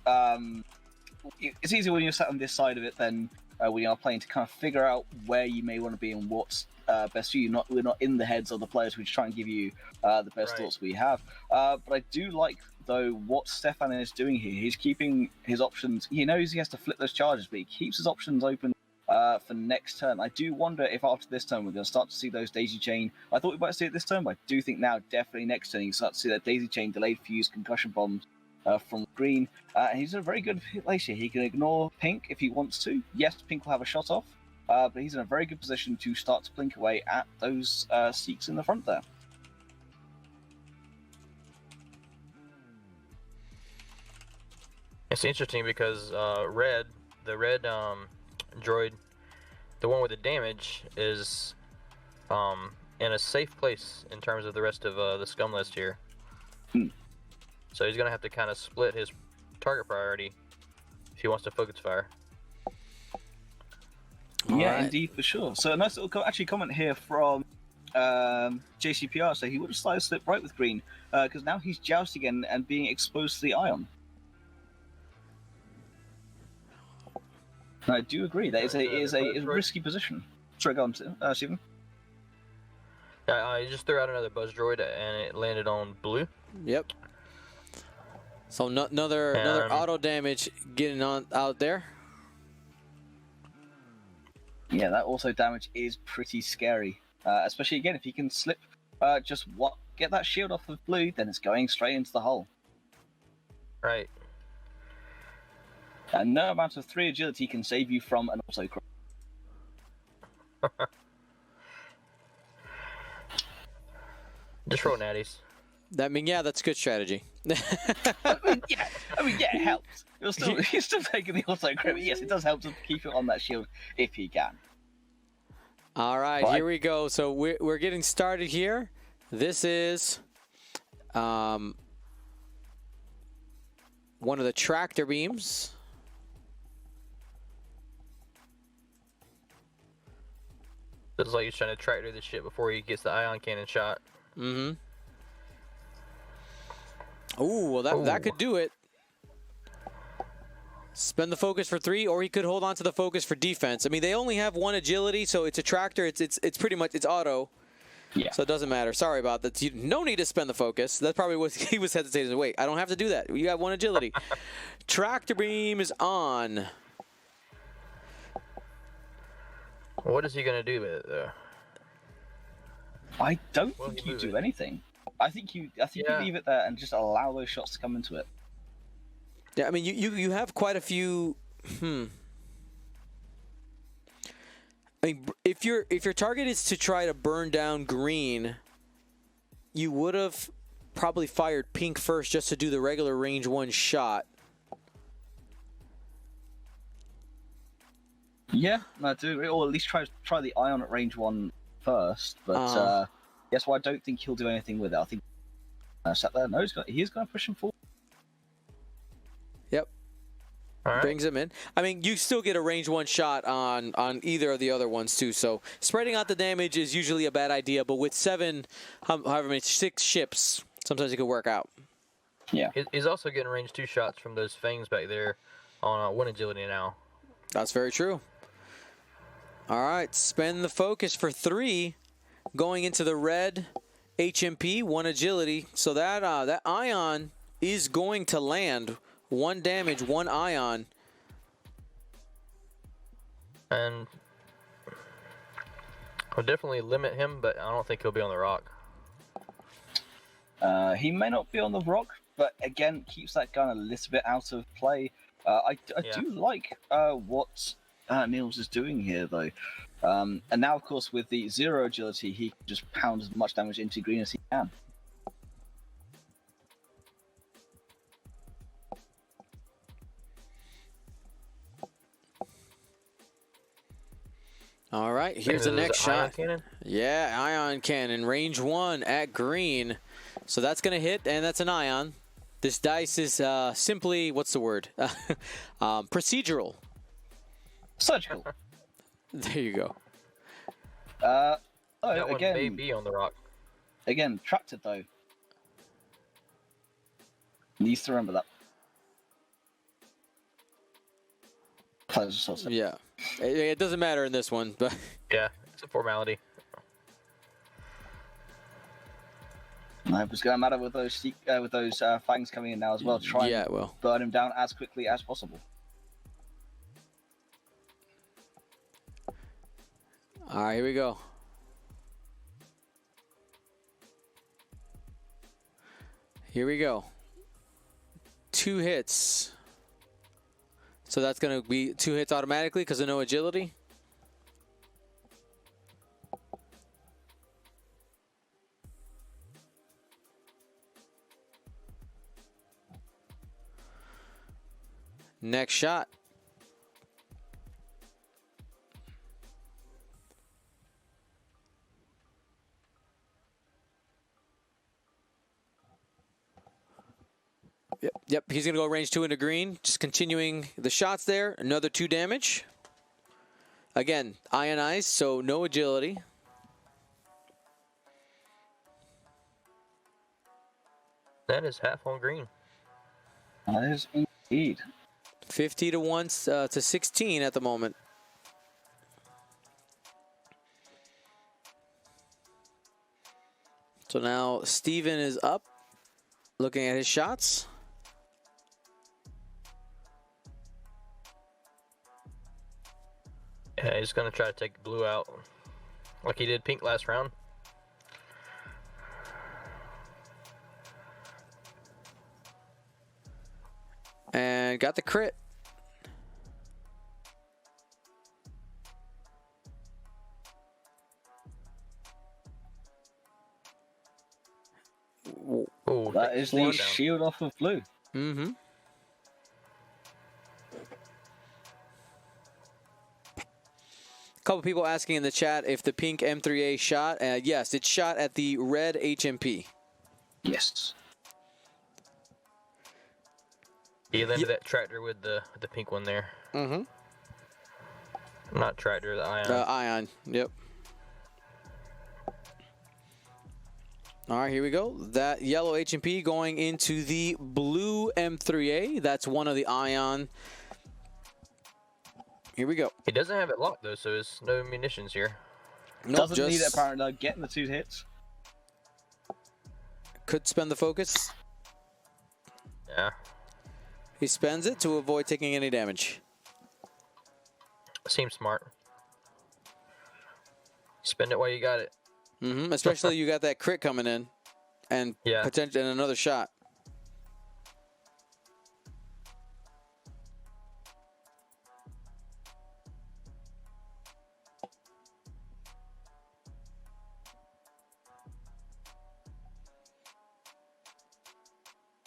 It's easier when you're sat on this side of it than when you're playing to kind of figure out where you may want to be and what's best for you. We're not in the heads of the players. We just try and give you the best Right. thoughts we have. But I do like though what Stefan is doing here. He's keeping his options. He knows he has to flip those charges, but he keeps his options open for next turn. I do wonder if after this turn we're going to start to see those daisy chain. I thought we might see it this turn, but I do think now definitely next turn you start to see that daisy chain, delayed fuse, concussion bombs from green. And he's in a very good place here. He can ignore pink if he wants to. Yes, pink will have a shot off, but he's in a very good position to start to blink away at those Seeks in the front there. It's interesting because the red droid, the one with the damage, is in a safe place in terms of the rest of the scum list here. So he's gonna have to kind of split his target priority if he wants to focus fire. Yeah, indeed, for sure. So a nice little comment here from JCPR. So he would have slightly slipped right with green because now he's jousting again and being exposed to the ion. And I do agree that is a risky position. Sorry, go on, Stephen. Yeah, he just threw out another buzz droid and it landed on blue. Yep. So another auto damage getting on out there. Yeah, that auto damage is pretty scary, especially again if you can slip get that shield off of blue, then it's going straight into the hull. Right. And no amount of 3 agility can save you from an auto crash. Just roll natties. That's good strategy. I mean, it helps. You're still taking the auto crit, but yes, it does help to keep it on that shield if you can. All right, But here we go. So we're getting started here. This is one of the tractor beams. Looks like he's trying to tractor this shit before he gets the ion cannon shot. Mm-hmm. Ooh, well that could do it. Spend the focus for 3, or he could hold on to the focus for defense. I mean, they only have 1 agility, so it's a tractor. It's pretty much auto. Yeah. So it doesn't matter. Sorry about that. No need to spend the focus. That's probably what he was hesitating. Wait, I don't have to do that. You got 1 agility. Tractor beam is on. What is he gonna do with it though? I don't Well, think you you move do it. anything. I think you leave it there and just allow those shots to come into it. Yeah, I mean, you have quite a few. I mean, if your target is to try to burn down green, you would have probably fired pink first just to do the regular range 1 shot. Yeah, I do agree. Or at least try the ion at range 1 first. But That's why I don't think he'll do anything with it. I think sat there. No, he's going to push him forward. Yep. All right. Brings him in. I mean, you still get a range 1 shot on either of the other ones too. So spreading out the damage is usually a bad idea. But with 6 ships, sometimes it could work out. Yeah. He's also getting range 2 shots from those fangs back there on 1 agility now. That's very true. All right, spend the focus for 3, going into the red HMP, 1 agility. So that that ion is going to land. 1 damage, 1 ion. And I'll definitely limit him, but I don't think he'll be on the rock. He may not be on the rock, but again, keeps that gun a little bit out of play. I do like what Niels is doing here, though. And now, of course, with the 0 agility, he can just pound as much damage into green as he can. All right, here's the next shot. Cannon? Yeah, ion cannon, range 1 at green. So that's going to hit, and that's an ion. This dice is simply, what's the word? Procedural. Surgical. There you go. That one again, may be on the rock. Again, trapped it though. Needs to remember that. Pleasure sauce. Yeah. It doesn't matter in this one, but Yeah, it's a formality. It's going to matter with those fangs coming in now as well. Try yeah, and well. burn him down as quickly as possible. All right, here we go. Here we go. 2 hits. So that's going to be 2 hits automatically because of no agility. Next shot. Yep, he's going to go range 2 into green. Just continuing the shots there. Another 2 damage. Again, ionized, so no agility. That is half on green. That is indeed. 50 to 1 to 16 at the moment. So now Steven is up, looking at his shots. Yeah, he's going to try to take blue out like he did pink last round. And got the crit. Ooh, That is the down. shield off of blue. Mm-hmm. Couple people asking in the chat if the pink M3A shot. Yes, it shot at the red HMP. Yes. He landed that tractor with the pink one there. Mm-hmm. Not tractor, the ion. Ion, yep. All right, here we go. That yellow HMP going into the blue M3A. That's one of the ion. Here we go. He doesn't have it locked though, so there's no munitions here. Nope, Doesn't need it apparently though. Getting the 2 hits. Could spend the focus. Yeah. He spends it to avoid taking any damage. Seems smart. Spend it while you got it. Mm-hmm. Especially you got that crit coming in, and Yeah. potentially another shot.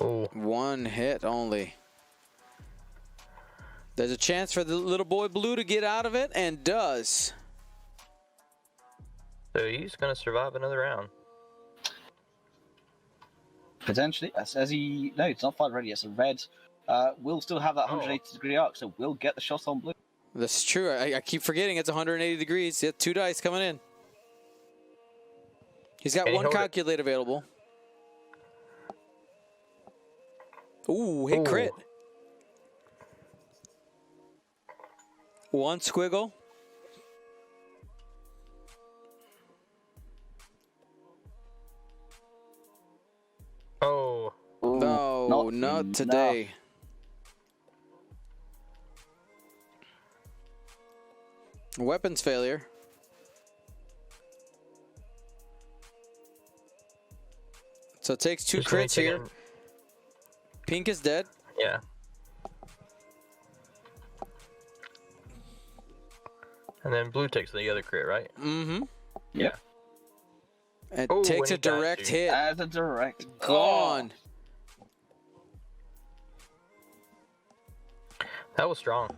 Ooh. 1 hit only. There's a chance for the little boy blue to get out of it, and does. So he's going to survive another round. Potentially, as he no, it's not fight ready. It's a red. Will still have that 180-degree arc, so we'll get the shot on blue. That's true. I keep forgetting it's 180 degrees. Yeah, 2 dice coming in. He's got one calculate available. Ooh, hit crit. One squiggle. Oh. Ooh, No, not today. Weapons failure. So it takes 2 crits here. Pink is dead. Yeah. And then blue takes the other crit, right? Mm-hmm. Yeah. It takes a direct hit. As a direct. Gone. That was strong.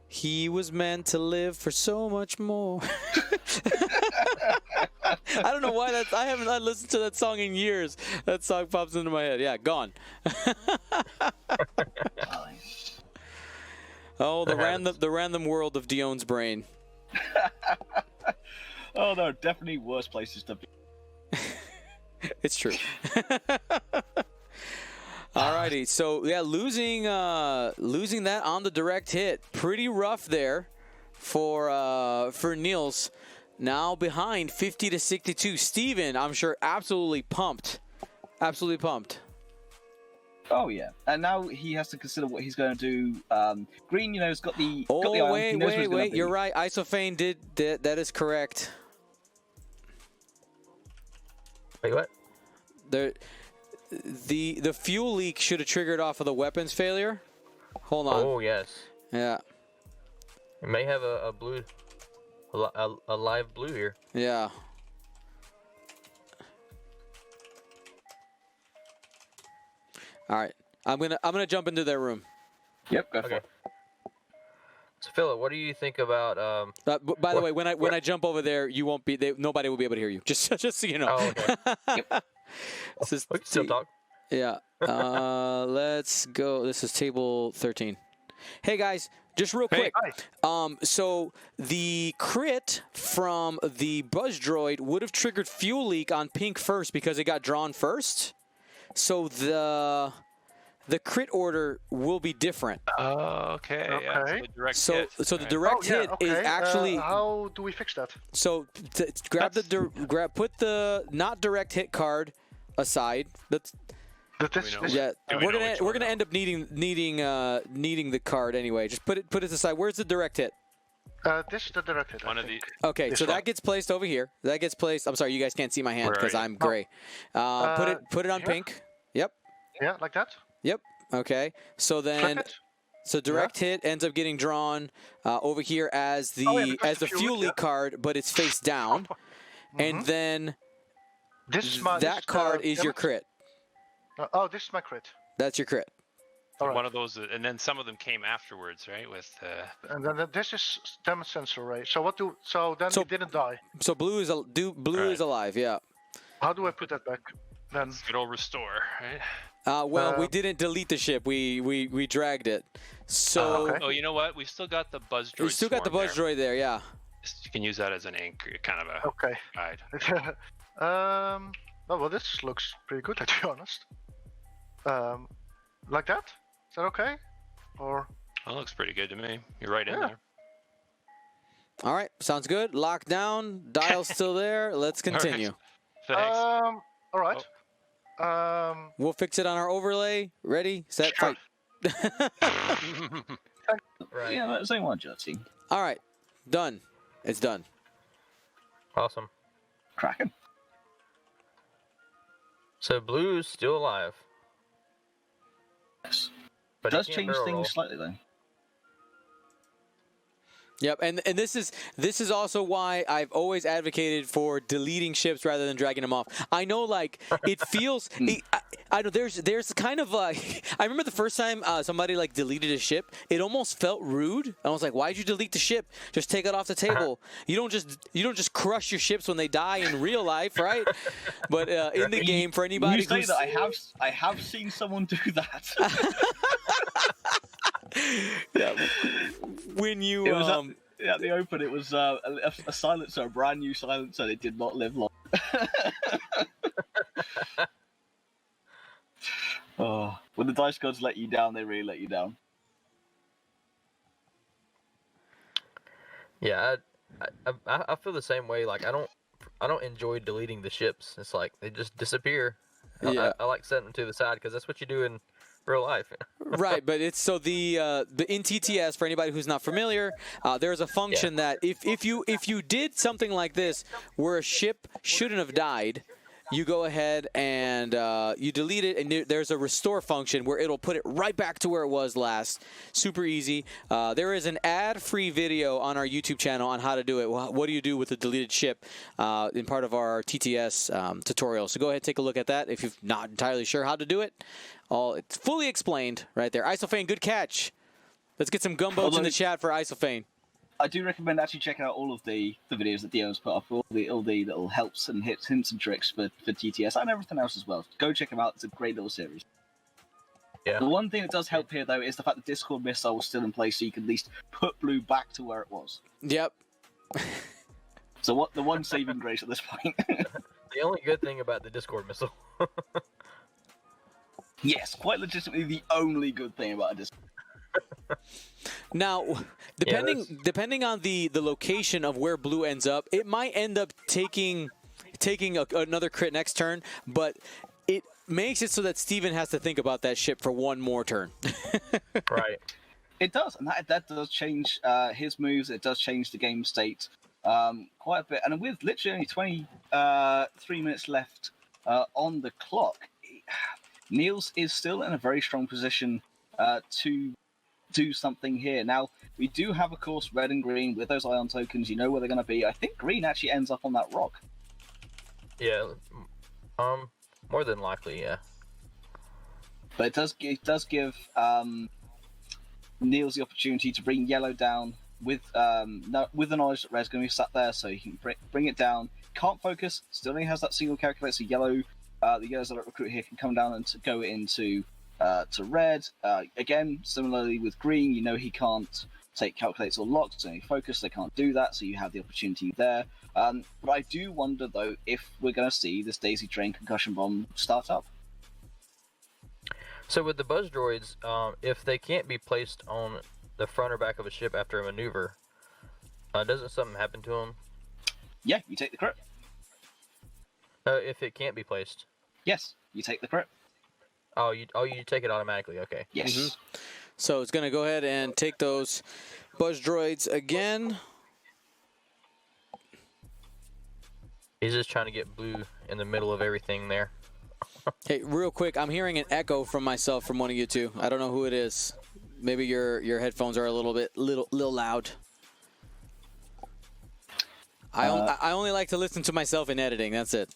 He was meant to live for so much more. I don't know why I haven't listened to that song in years. That song pops into my head. Yeah, gone. Oh, the random world of Dion's brain. Oh, there are definitely worse places to be. It's true. Alrighty, so yeah, losing that on the direct hit, pretty rough there for Niels. Now behind 50-62. Steven, I'm sure, absolutely pumped. Absolutely pumped. Oh yeah, and now he has to consider what he's going to do. Green, has got the. Oh, got the wait, you're right. Isophane did that is correct. Wait, what? The fuel leak should have triggered off of the weapons failure. Hold on. Oh yes. Yeah. It may have a blue, a live blue here. Yeah. All right. I'm gonna jump into their room. Yep. Go for it. So Philip, what do you think about? By the way, when I jump over there, you won't be. Nobody will be able to hear you. Just so you know. Oh, okay. Yep. We can still talk. Yeah. Let's go. This is table 13. Hey guys, just real quick. So the crit from the buzz droid would have triggered fuel leak on pink first because it got drawn first. So the crit order will be different. Okay. Yeah, so the direct hit is actually. How do we fix that? So put the not direct hit card aside. We're gonna end up needing the card anyway. Just put it aside. Where's the direct hit? This is the direct hit. One of these. Okay, so that gets placed over here. That gets placed. I'm sorry, you guys can't see my hand because I'm gray. Put it on pink. Yep. Yeah, like that. Yep. Okay. So then, direct hit ends up getting drawn over here as the fuel leak card, but it's face down, and then that card is your crit. This is my crit. That's your crit. All right. One of those, and then some of them came afterwards, right? With and then this is damage sensor ray. So he didn't die. So blue is is alive. Yeah. How do I put that back then? good old restore, right? We didn't delete the ship. We dragged it. So. Okay. Oh, you know what? We still got the buzz droid. We still got the buzz droid there. Yeah. You can use that as an anchor, kind of a guide. Well, this looks pretty good, to be honest. Like that? Is that okay? Or? That looks pretty good to me. You're right in there. All right, sounds good. Locked down. Dial's still there. Let's continue. Thanks. All right. We'll fix it on our overlay. Ready, set, fight. Right. Yeah, that's only one jersey. All right, done. It's done. Awesome. Cracking. So blue's still alive. Yes. But Does he can't change barrel things roll. slightly though. Yep, and this is also why I've always advocated for deleting ships rather than dragging them off. I know, like, it feels. I know there's kind of like, I remember the first time somebody like deleted a ship, it almost felt rude. I was like, why'd you delete the ship? Just take it off the table. You don't just crush your ships when they die in real life, right? But in the game, for anybody you say who's... that, I have seen someone do that. Yeah. When you it was at the open, it was a silencer, a brand new silencer. It did not live long. Oh, when the dice gods let you down, they really let you down. Yeah, I feel the same way. Like, I don't enjoy deleting the ships. It's like they just disappear. Yeah. I like setting them to the side because that's what you do in real life. Right, but it's so the in TTS, for anybody who's not familiar, there's a function that if you did something like this where a ship shouldn't have died, you go ahead and you delete it, and there's a restore function where it'll put it right back to where it was last. Super easy. There is an ad-free video on our YouTube channel on how to do it. What do you do with a deleted ship in part of our TTS tutorial. So go ahead and take a look at that if you're not entirely sure how to do it. It's fully explained right there. Isophane, good catch. Let's get some gumboats in the chat for Isophane. I do recommend actually checking out all of the videos that Dio's put up, all the little helps and hints and tricks for TTS and everything else as well. Go check them out. It's a great little series. Yeah. The one thing that does help here, though, is the fact that Discord missile was still in place, so you can at least put blue back to where it was. Yep. So what the one saving grace at this point? The only good thing about the Discord missile. Yes, quite legitimately the only good thing about a Discord. Now, depending on the location of where blue ends up, it might end up taking another crit next turn, but it makes it so that Steven has to think about that ship for one more turn. Right. It does, and that does change his moves. It does change the game state quite a bit. And with literally only 23 minutes left on the clock, Niels is still in a very strong position to do something here. Now, we do have, of course, red and green with those ion tokens. You know where they're going to be. I think green actually ends up on that rock. Yeah. More than likely, yeah. But it does give Niels the opportunity to bring yellow down with the knowledge that red's going to be sat there, so he can bring it down. Can't focus. Still only has that single calculator. So yellow, the yellow Zealot recruit here can come down and go into to red. Again, similarly with green, you know he can't take calculators or locks, so focus, they can't do that, so you have the opportunity there. But I do wonder, though, if we're going to see this Daisy Train concussion bomb start up. So with the buzz droids, if they can't be placed on the front or back of a ship after a maneuver, doesn't something happen to them? Yeah, you take the crit. If it can't be placed? Yes, you take the crit. Oh, you take it automatically. Okay. Yes. Mm-hmm. So it's going to go ahead and take those buzz droids again. He's just trying to get blue in the middle of everything there. Hey, real quick, I'm hearing an echo from myself from one of you two. I don't know who it is. Maybe your headphones are a little loud. I only like to listen to myself in editing. That's it.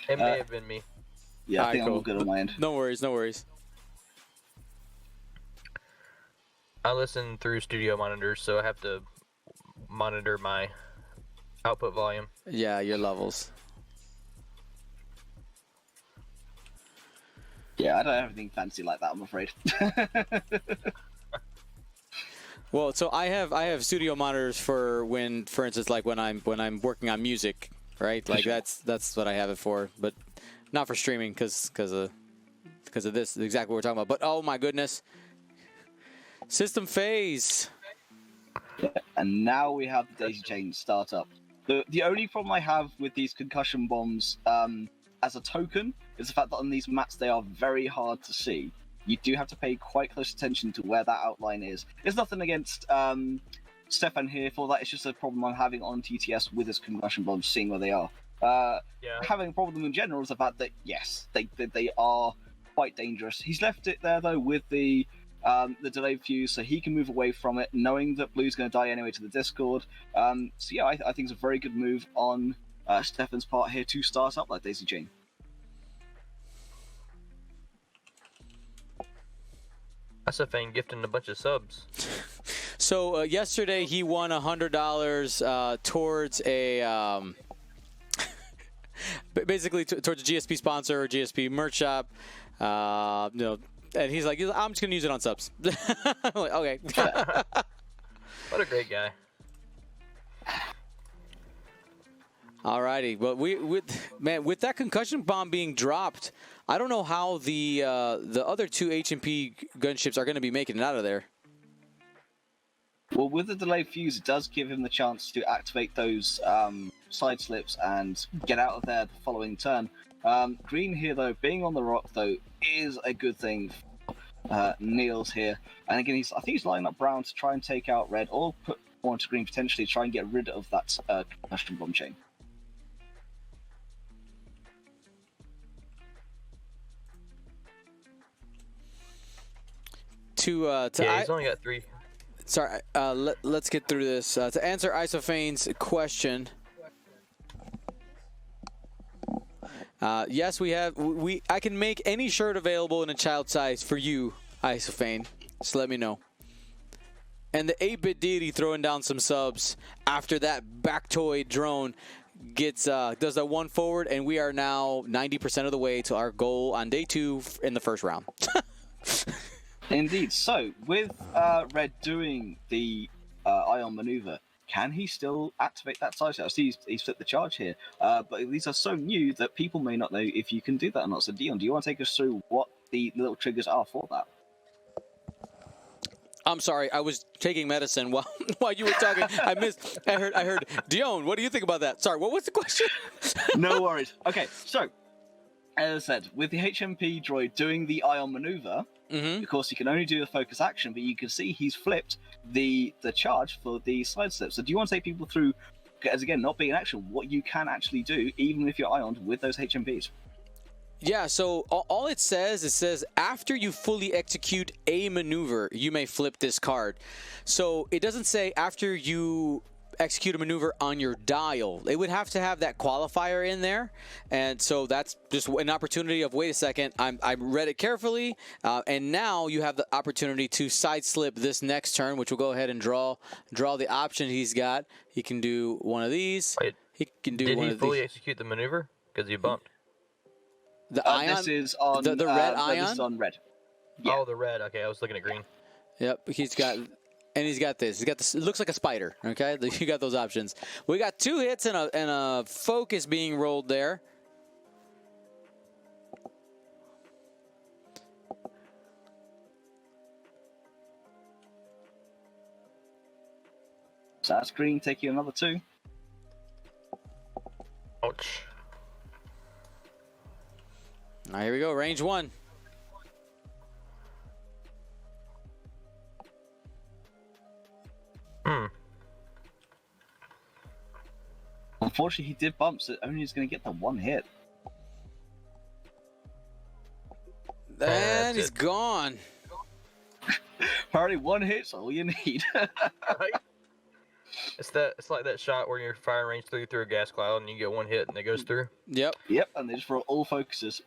It may have been me. Yeah, I think I'm all good on my end. No worries, no worries. I listen through studio monitors, so I have to monitor my output volume. Yeah, your levels. Yeah, I don't have anything fancy like that, I'm afraid. Well, so I have studio monitors for when, for instance, like when I'm working on music, right? Like that's what I have it for, but not for streaming because of this, exactly what we're talking about. But oh my goodness, system phase. Yeah, and now we have the Daisy Chain start up. The only problem I have with these concussion bombs as a token is the fact that on these maps they are very hard to see. You do have to pay quite close attention to where that outline is. There's nothing against Stefan here for that. It's just a problem I'm having on TTS with his concussion bombs, seeing where they are. Having a problem in general is the fact that, yes, they are quite dangerous. He's left it there, though, with the the delayed fuse so he can move away from it, knowing that blue's going to die anyway to the Discord. So yeah, I think it's a very good move on Stefan's part here to start up like Daisy Chain. That's a fan gifting a bunch of subs. So yesterday he won $100 towards a basically towards a GSP sponsor or GSP merch shop. And he's like, I'm just gonna use it on subs. I'm like, okay. What a great guy. Alrighty, well, with that concussion bomb being dropped, I don't know how the other two H&P gunships are going to be making it out of there. Well, with the delayed fuse, it does give him the chance to activate those side slips and get out of there the following turn. Green here, though, being on the rock, though, is a good thing for Niels here. And again, I think he's lining up brown to try and take out red, or put more into green, potentially try and get rid of that concussion bomb chain. Yeah, he's only got 3. Sorry, let's get through this. To answer Isophane's question, yes, I can make any shirt available in a child size for you, Isophane. Just let me know. And the 8-bit deity throwing down some subs after that Bactoid drone does that one forward, and we are now 90% of the way to our goal on day 2 in the first round. Indeed. So, with Red doing the Ion maneuver, can he still activate that side? I see he's flipped the charge here, but these are so new that people may not know if you can do that or not. So, Dion, do you want to take us through what the little triggers are for that? I'm sorry, I was taking medicine while you were talking. I heard, Dion, what do you think about that? Sorry, what was the question? No worries. Okay, so, as I said, with the HMP droid doing the Ion maneuver, of course, you can only do the focus action, but you can see he's flipped the charge for the side step. So do you want to take people through, as again, not being an action, what you can actually do, even if you're Ioned with those HMPs? Yeah, so all it says after you fully execute a maneuver, you may flip this card. So it doesn't say after you execute a maneuver on your dial. They would have to have that qualifier in there, and so that's just an opportunity of, wait a second, I read it carefully, and now you have the opportunity to side slip this next turn, which will go ahead and draw the option he's got. He can do one of these. Wait, he can do did one he of fully these. execute the maneuver? Because he bumped. The ion. This is on the red ion. This is on red. Yeah. Oh, the red. Okay, I was looking at green. Yep, he's got this. He's got this. It looks like a spider. Okay, you got those options. We got 2 hits and a focus being rolled there. So that's green taking another 2. Ouch. All right, here we go. Range 1. Unfortunately, he did bump, so only he's going to get the 1 hit. And he's gone. Apparently, 1 hit's all you need. Right? It's like that shot where you're firing range through a gas cloud and you get 1 hit and it goes through. Yep. Yep, and they just roll all focuses.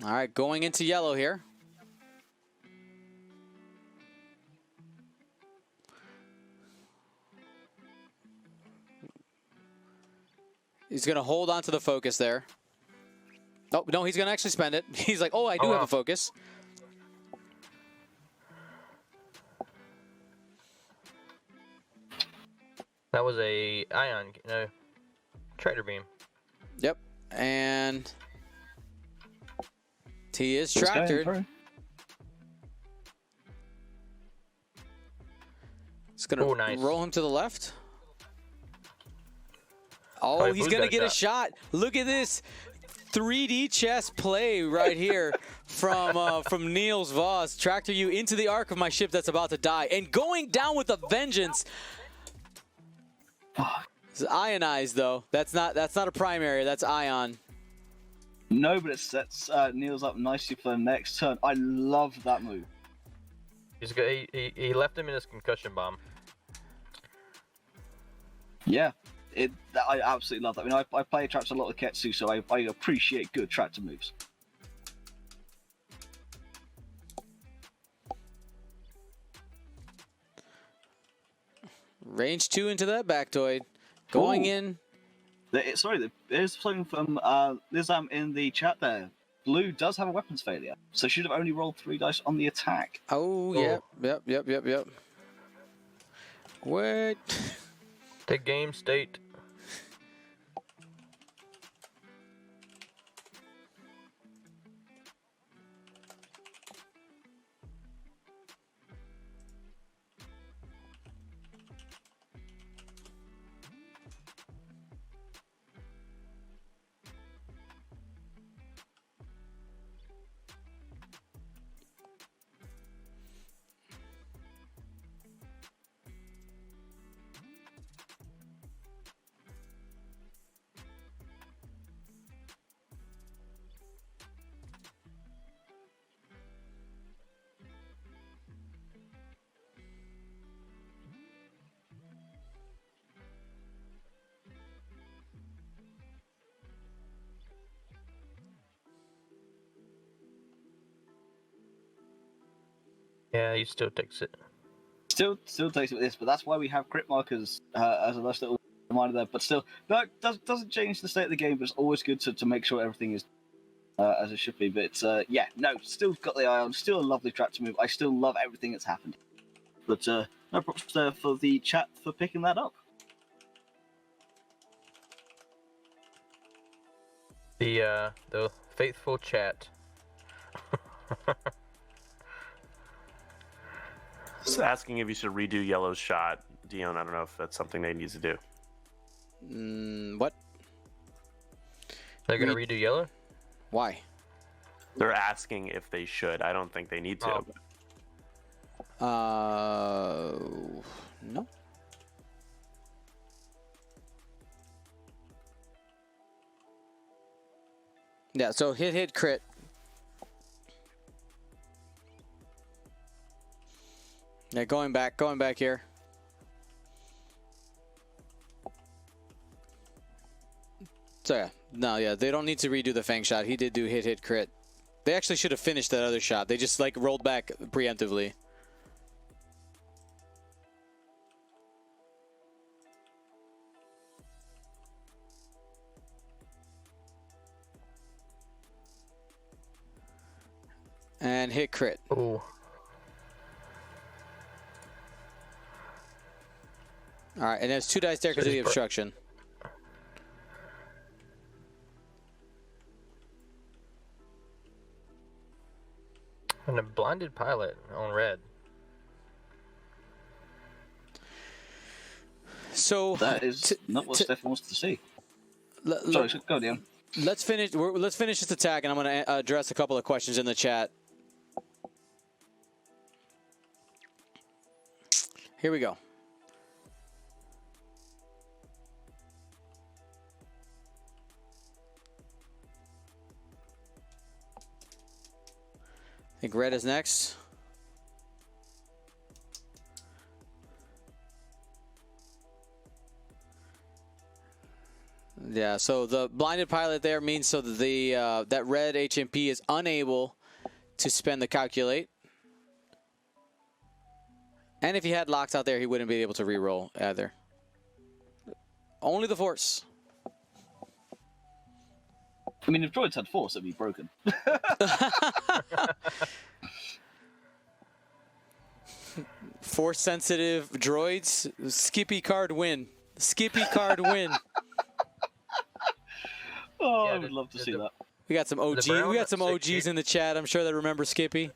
All right, going into yellow here. He's going to hold on to the focus there. Oh, no, he's going to actually spend it. He's like, oh, I do have a focus. That was a tractor beam. Yep, and he is tractored. It's going to roll him to the left. Oh, he's going to get a shot. Look at this 3D chess play right here from Niels Voss. Tractor you into the arc of my ship that's about to die. And going down with a vengeance. It's ionized, though. That's not a primary. That's ion. No, but it sets Niels up nicely for the next turn. I love that move. He's good. He left him in his concussion bomb. Yeah, I absolutely love that. I mean, I play tractor a lot with Ketsu, so I appreciate good tractor moves. Range 2 into that Bactoid. Going in. There's something from Lizam in the chat there. Blue does have a weapons failure, so should have only rolled 3 dice on the attack. Oh, yep. What? The game state. Yeah, he still takes it. Still takes it with this, but that's why we have crit markers as a nice little reminder there. But still, that doesn't change the state of the game, but it's always good to make sure everything is as it should be. But yeah, no, still got the eye on. Still a lovely tractor move. I still love everything that's happened. But no props there for the chat for picking that up. The faithful chat. Just asking if you should redo Yellow's shot, Dion. I don't know if that's something they need to do. What? They're gonna redo Yellow? Why? They're asking if they should. I don't think they need to. No. Yeah, so hit crit. Yeah, going back here. So yeah, no, yeah, they don't need to redo the Fang shot. He did do hit crit. They actually should have finished that other shot. They just like rolled back preemptively. And hit crit. Ooh. All right, and there's 2 dice there because of the obstruction. And a blinded pilot on red. So that is not what Stefan wants to see. Sorry, go Dion. Let's finish this attack, and I'm going to address a couple of questions in the chat. Here we go. I think red is next. Yeah, so the blinded pilot there means so that the that red HMP is unable to spend the calculate. And if he had locks out there, he wouldn't be able to reroll either. Only the force. I mean, if droids had force, it'd be broken. Force-sensitive droids, Skippy card win. Skippy card win. Oh, yeah, I would love to see that. We got some OGs. We got some OGs in the chat. I'm sure that remember Skippy.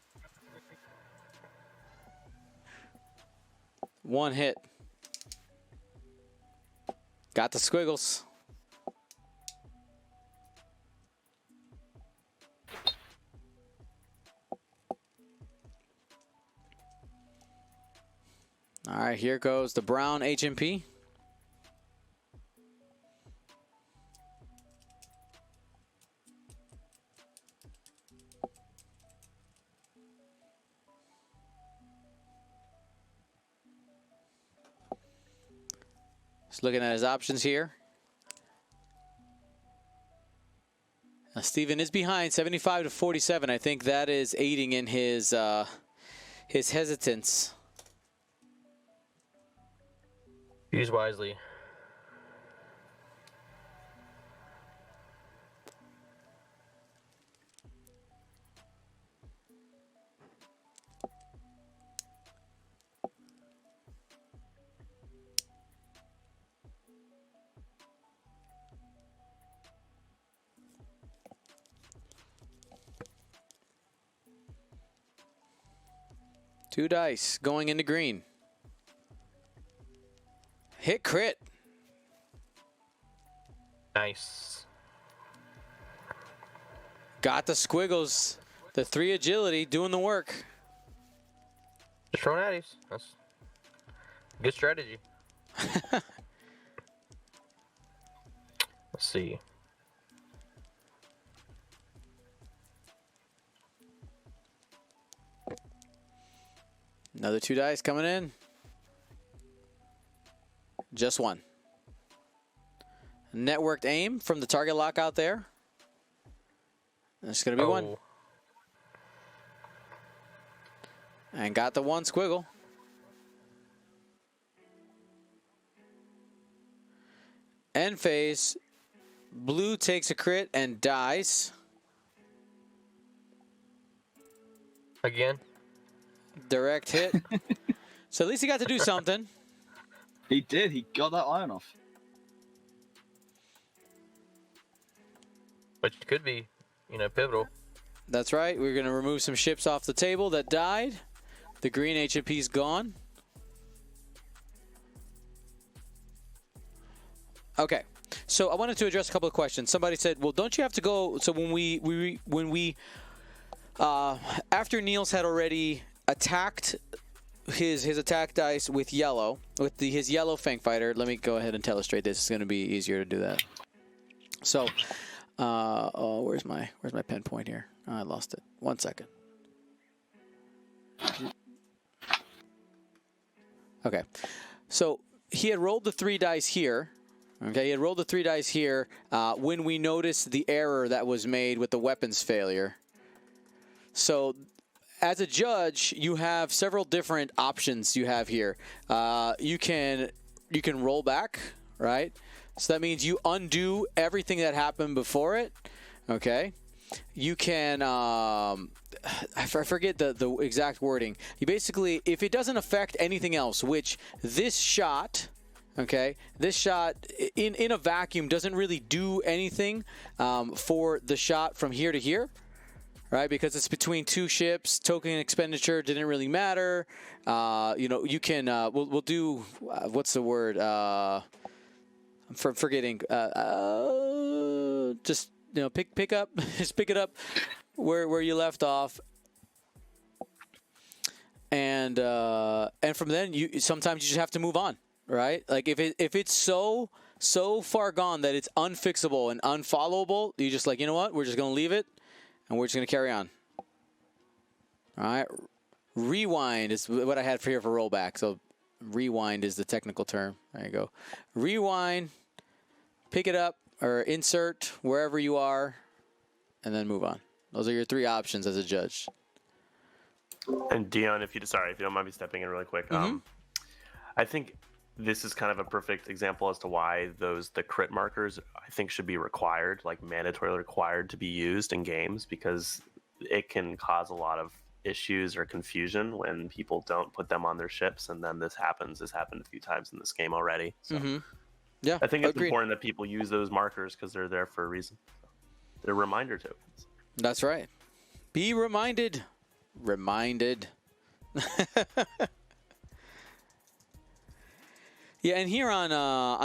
1 hit. Got the squiggles. All right, here goes the brown HMP. He's looking at his options here. Now, Steven is behind 75 to 47. I think that is aiding in his hesitance. Use wisely. Two dice going into green. Hit crit. Nice. Got the squiggles. The 3 agility doing the work. Just throwing atties. That's good strategy. Let's see. Another 2 dice coming in. Just 1. Networked aim from the target lock out there. There's going to be 1. And got the 1 squiggle. End phase. Blue takes a crit and dies. Again. Direct hit. So at least he got to do something. He did. He got that iron off. Which could be, you know, pivotal. That's right. We're going to remove some ships off the table that died. The green HMP's gone. Okay. So I wanted to address a couple of questions. Somebody said, well, don't you have to go... So when we after Niels had already attacked his attack dice with yellow, with his yellow Fang Fighter. Let me go ahead and illustrate this. It's going to be easier to do that. So, oh, where's my pen point here? Oh, I lost it. 1 second. Okay. So he had rolled the 3 dice here. Okay, he had rolled the 3 dice here when we noticed the error that was made with the weapons failure. So as a judge, you have several different options you have here. You can roll back, right? So that means you undo everything that happened before it, okay? You can, I forget the exact wording. You basically, if it doesn't affect anything else, which this shot, okay, this shot in a vacuum doesn't really do anything for the shot from here to here. Right, because it's between 2 ships, token expenditure didn't really matter. You know, you can we'll do what's the word? I'm forgetting. Just pick up, just pick it up where you left off, and from then sometimes you just have to move on, right? Like if it's so far gone that it's unfixable and unfollowable, you just like, you know what? We're just gonna leave it. And we're just going to carry on. All right. Rewind is what I had for here for rollback. So rewind is the technical term. There you go. Rewind, pick it up, or insert wherever you are, and then move on. Those are your 3 options as a judge. And Dion, if you don't mind me stepping in really quick, I think this is kind of a perfect example as to why the crit markers I think should be required, like mandatorily required to be used in games, because it can cause a lot of issues or confusion when people don't put them on their ships, and then this happens. This happened a few times in this game already. So yeah, I think it's important that people use those markers because they're there for a reason. They're reminder tokens. That's right. Be reminded. Reminded. Yeah, and here on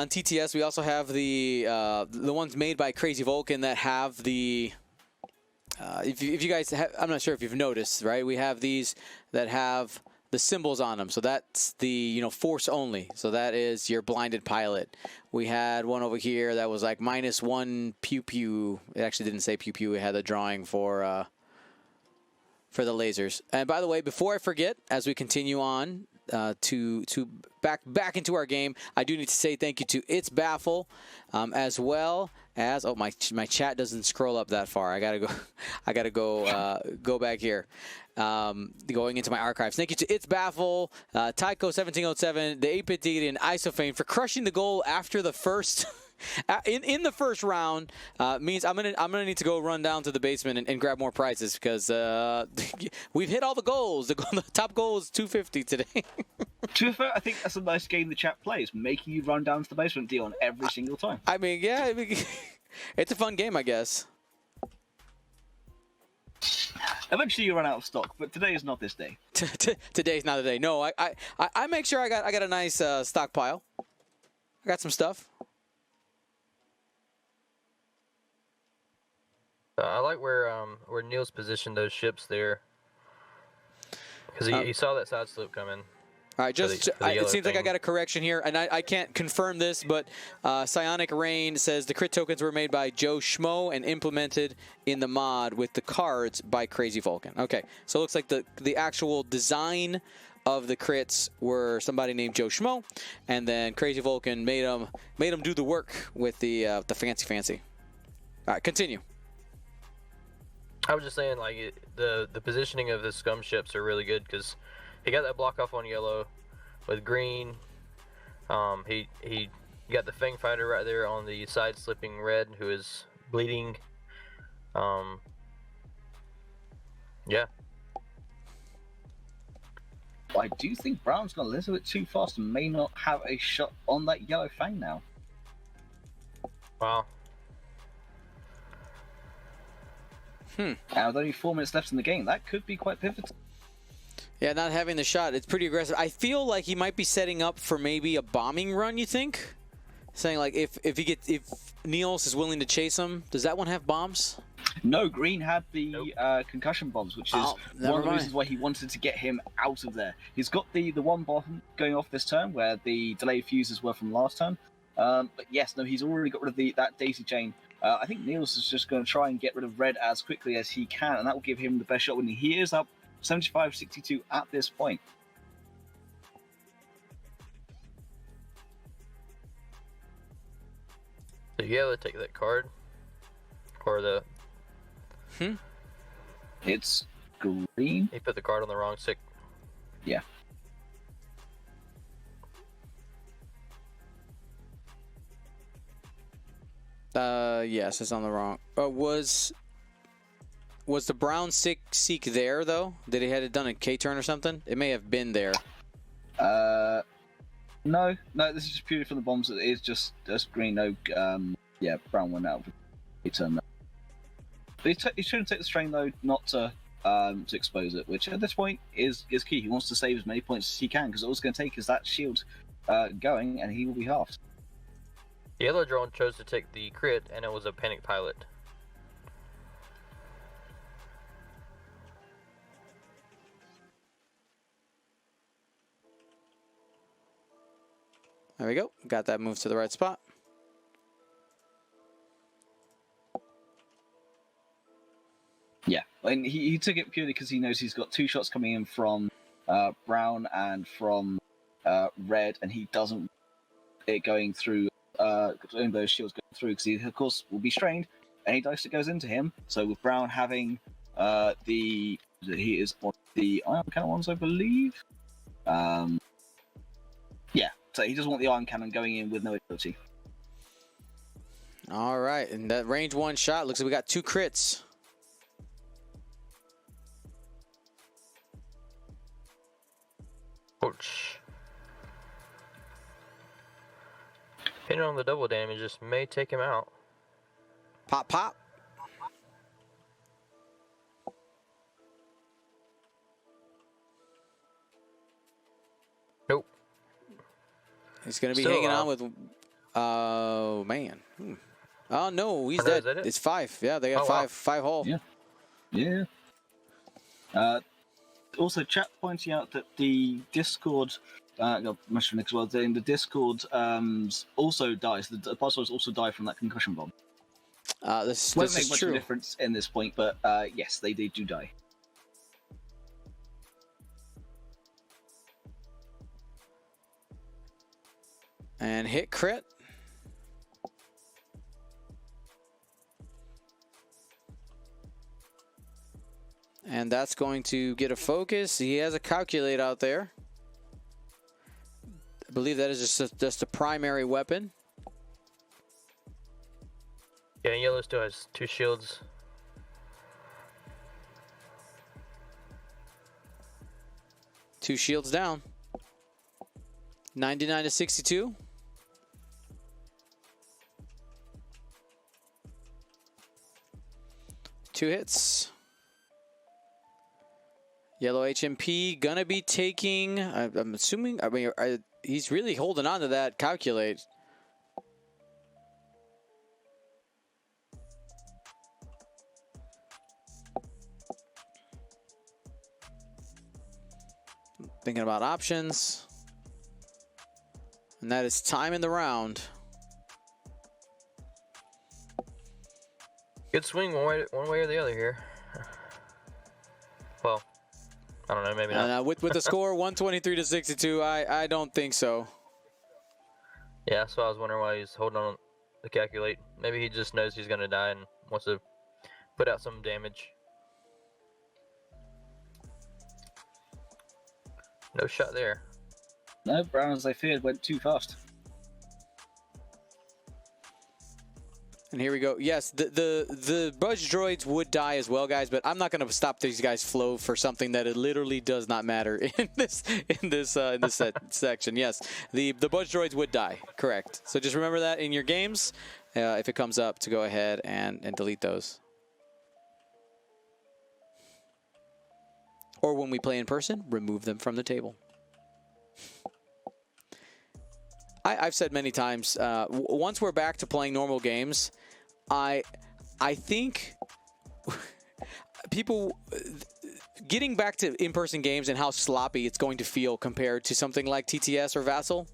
TTS we also have the ones made by Crazy Vulcan that have the if you guys have, I'm not sure if you've noticed, right? We have these that have the symbols on them. So that's the force only. So that is your blinded pilot. We had one over here that was like -1 pew pew. It actually didn't say pew pew. It had a drawing for the lasers. And by the way, before I forget, as we continue on, to back into our game. I do need to say thank you to It's Baffle, as well as my chat doesn't scroll up that far. I gotta go back here. Going into my archives. Thank you to It's Baffle, Tycho1707, the 8-Bit Deity, and Isofane for crushing the goal after the first. In the first round means I'm gonna need to go run down to the basement and grab more prizes because we've hit all the goals. The top goal is 250 today. To be fair, I think that's a nice game the chat plays, making you run down to the basement, Dion, every single time. I mean, yeah, it's a fun game, I guess. Eventually you run out of stock, but today is not this day. Today's not the day. No, I make sure I got a nice stockpile. I got some stuff. I like where Niels positioned those ships there, because he saw that side slope coming. All right, it seems like I got a correction here, and I can't confirm this, but Psionic Rain says the crit tokens were made by Joe Schmo and implemented in the mod with the cards by Crazy Vulcan. Okay, so it looks like the actual design of the crits were somebody named Joe Schmo, and then Crazy Vulcan made them do the work with the fancy. All right, continue. I was just saying, like, the positioning of the scum ships are really good because he got that block off on yellow with green. He got the Fang Fighter right there on the side slipping red, who is bleeding. Yeah. I do think Brown's gone a little bit too fast and may not have a shot on that yellow Fang now. Wow. With only 4 minutes left in the game, that could be quite pivotal. Yeah, not having the shot, it's pretty aggressive. I feel like he might be setting up for maybe a bombing run, you think? Saying like if Niels is willing to chase him, does that one have bombs? No, Green had the concussion bombs, which is one of the reasons why he wanted to get him out of there. He's got the one bomb going off this turn where the delayed fuses were from last turn. But yes, no, he's already got rid of that daisy chain. I think Niels is just going to try and get rid of red as quickly as he can, and that will give him the best shot when he is up 75-62 at this point. So you able to take that card? Or the... It's green. He put the card on the wrong stick. Yeah. Yes, it's on the wrong. Was the brown seek there though? Did he had it done in K-turn or something? It may have been there. No, this is just purely from the bombs. It's just green. No, yeah, brown went out of K-turn. But he shouldn't take the strain though, not to expose it, which at this point is key. He wants to save as many points as he can because all it's going to take is that shield going, and he will be halved. The yellow drone chose to take the crit, and it was a panic pilot. There we go. Got that move to the right spot. Yeah, and he took it purely because he knows he's got two shots coming in from brown and from red, and he doesn't it going through those shields going through because he of course will be strained any dice that goes into him. So with Brown having he is on the iron cannon ones, I believe. Yeah, so he doesn't want the iron cannon going in with no ability. All right, and that range one shot looks like we got two crits. Ouch. Hitting on the double damage just may take him out. Pop, pop. Nope. He's going to be Still hanging alive. on with... Oh, man. Oh, no, he's Oh, no, dead. is that it? It's 5. Yeah, they got Oh, wow. five hull. Yeah. Also, chat pointing out that the Discord, mushroom as well. In the Discord, also dies. The passwords also die from that concussion bomb. This Won't make is much of true. a difference in this point, but yes, they do die. And hit crit. And that's going to get a focus. He has a calculate out there. I believe that is just a primary weapon. Yeah, yellow still has 2 shields. Two shields down. 99 to 62. Two hits. Yellow HMP gonna be taking, I'm assuming, I mean, he's really holding on to that calculate. Thinking about options. And that is time in the round. Good swing one way or the other here. Well, I don't know, maybe not. With the score 123 to 62, I don't think so. Yeah, so I was wondering why he's holding on to calculate. Maybe he just knows he's going to die and wants to put out some damage. No shot there. No, Brown, as I feared, went too fast. And here we go. Yes, the budge droids would die as well, guys, but I'm not going to stop these guys' flow for something that it literally does not matter in this section. Yes, the budge droids would die. Correct. So just remember that in your games, if it comes up, to go ahead and delete those. Or when we play in person, remove them from the table. I've said many times, once we're back to playing normal games, I think people getting back to in-person games and how sloppy it's going to feel compared to something like TTS or Vassal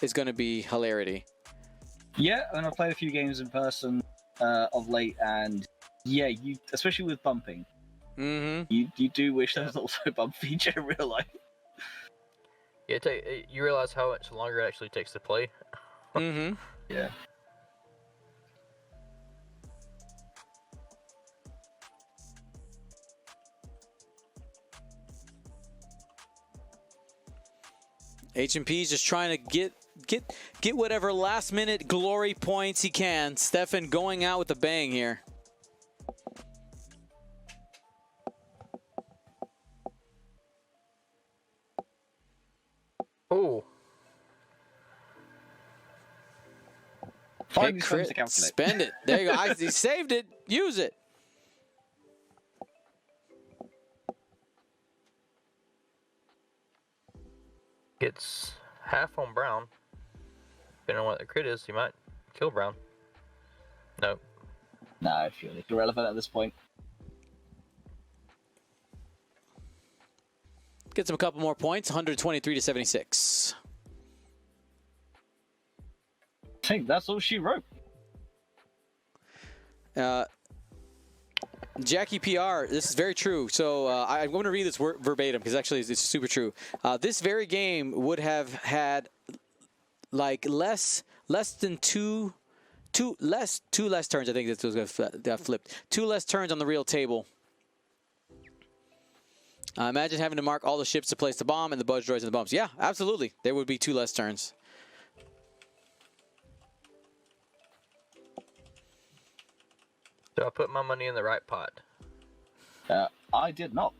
is going to be hilarity. Yeah, and I've played a few games in person of late, and yeah, you, especially with bumping, you do wish there was also a bump feature in real life. Yeah, you realize how much longer it actually takes to play. Yeah. HMP's just trying to get whatever last minute glory points he can. Stefan going out with a bang here. Oh. Hit crit, spend it. There you go. He saved it. Use it. Gets half on Brown. Depending on what the crit is, he might kill Brown. No. No, I feel like irrelevant at this point. Gets him a couple more points, 123 to 76. I think that's all she wrote. Jackie PR, this is very true. So I'm going to read this verbatim because actually it's super true. This very game would have had like less than two less turns. I think this was going to flipped. 2 less turns on the real table. Imagine having to mark all the ships to place the bomb and the budge droids and the bombs. Yeah, absolutely. There would be 2 less turns. So I put my money in the right pot. I did not.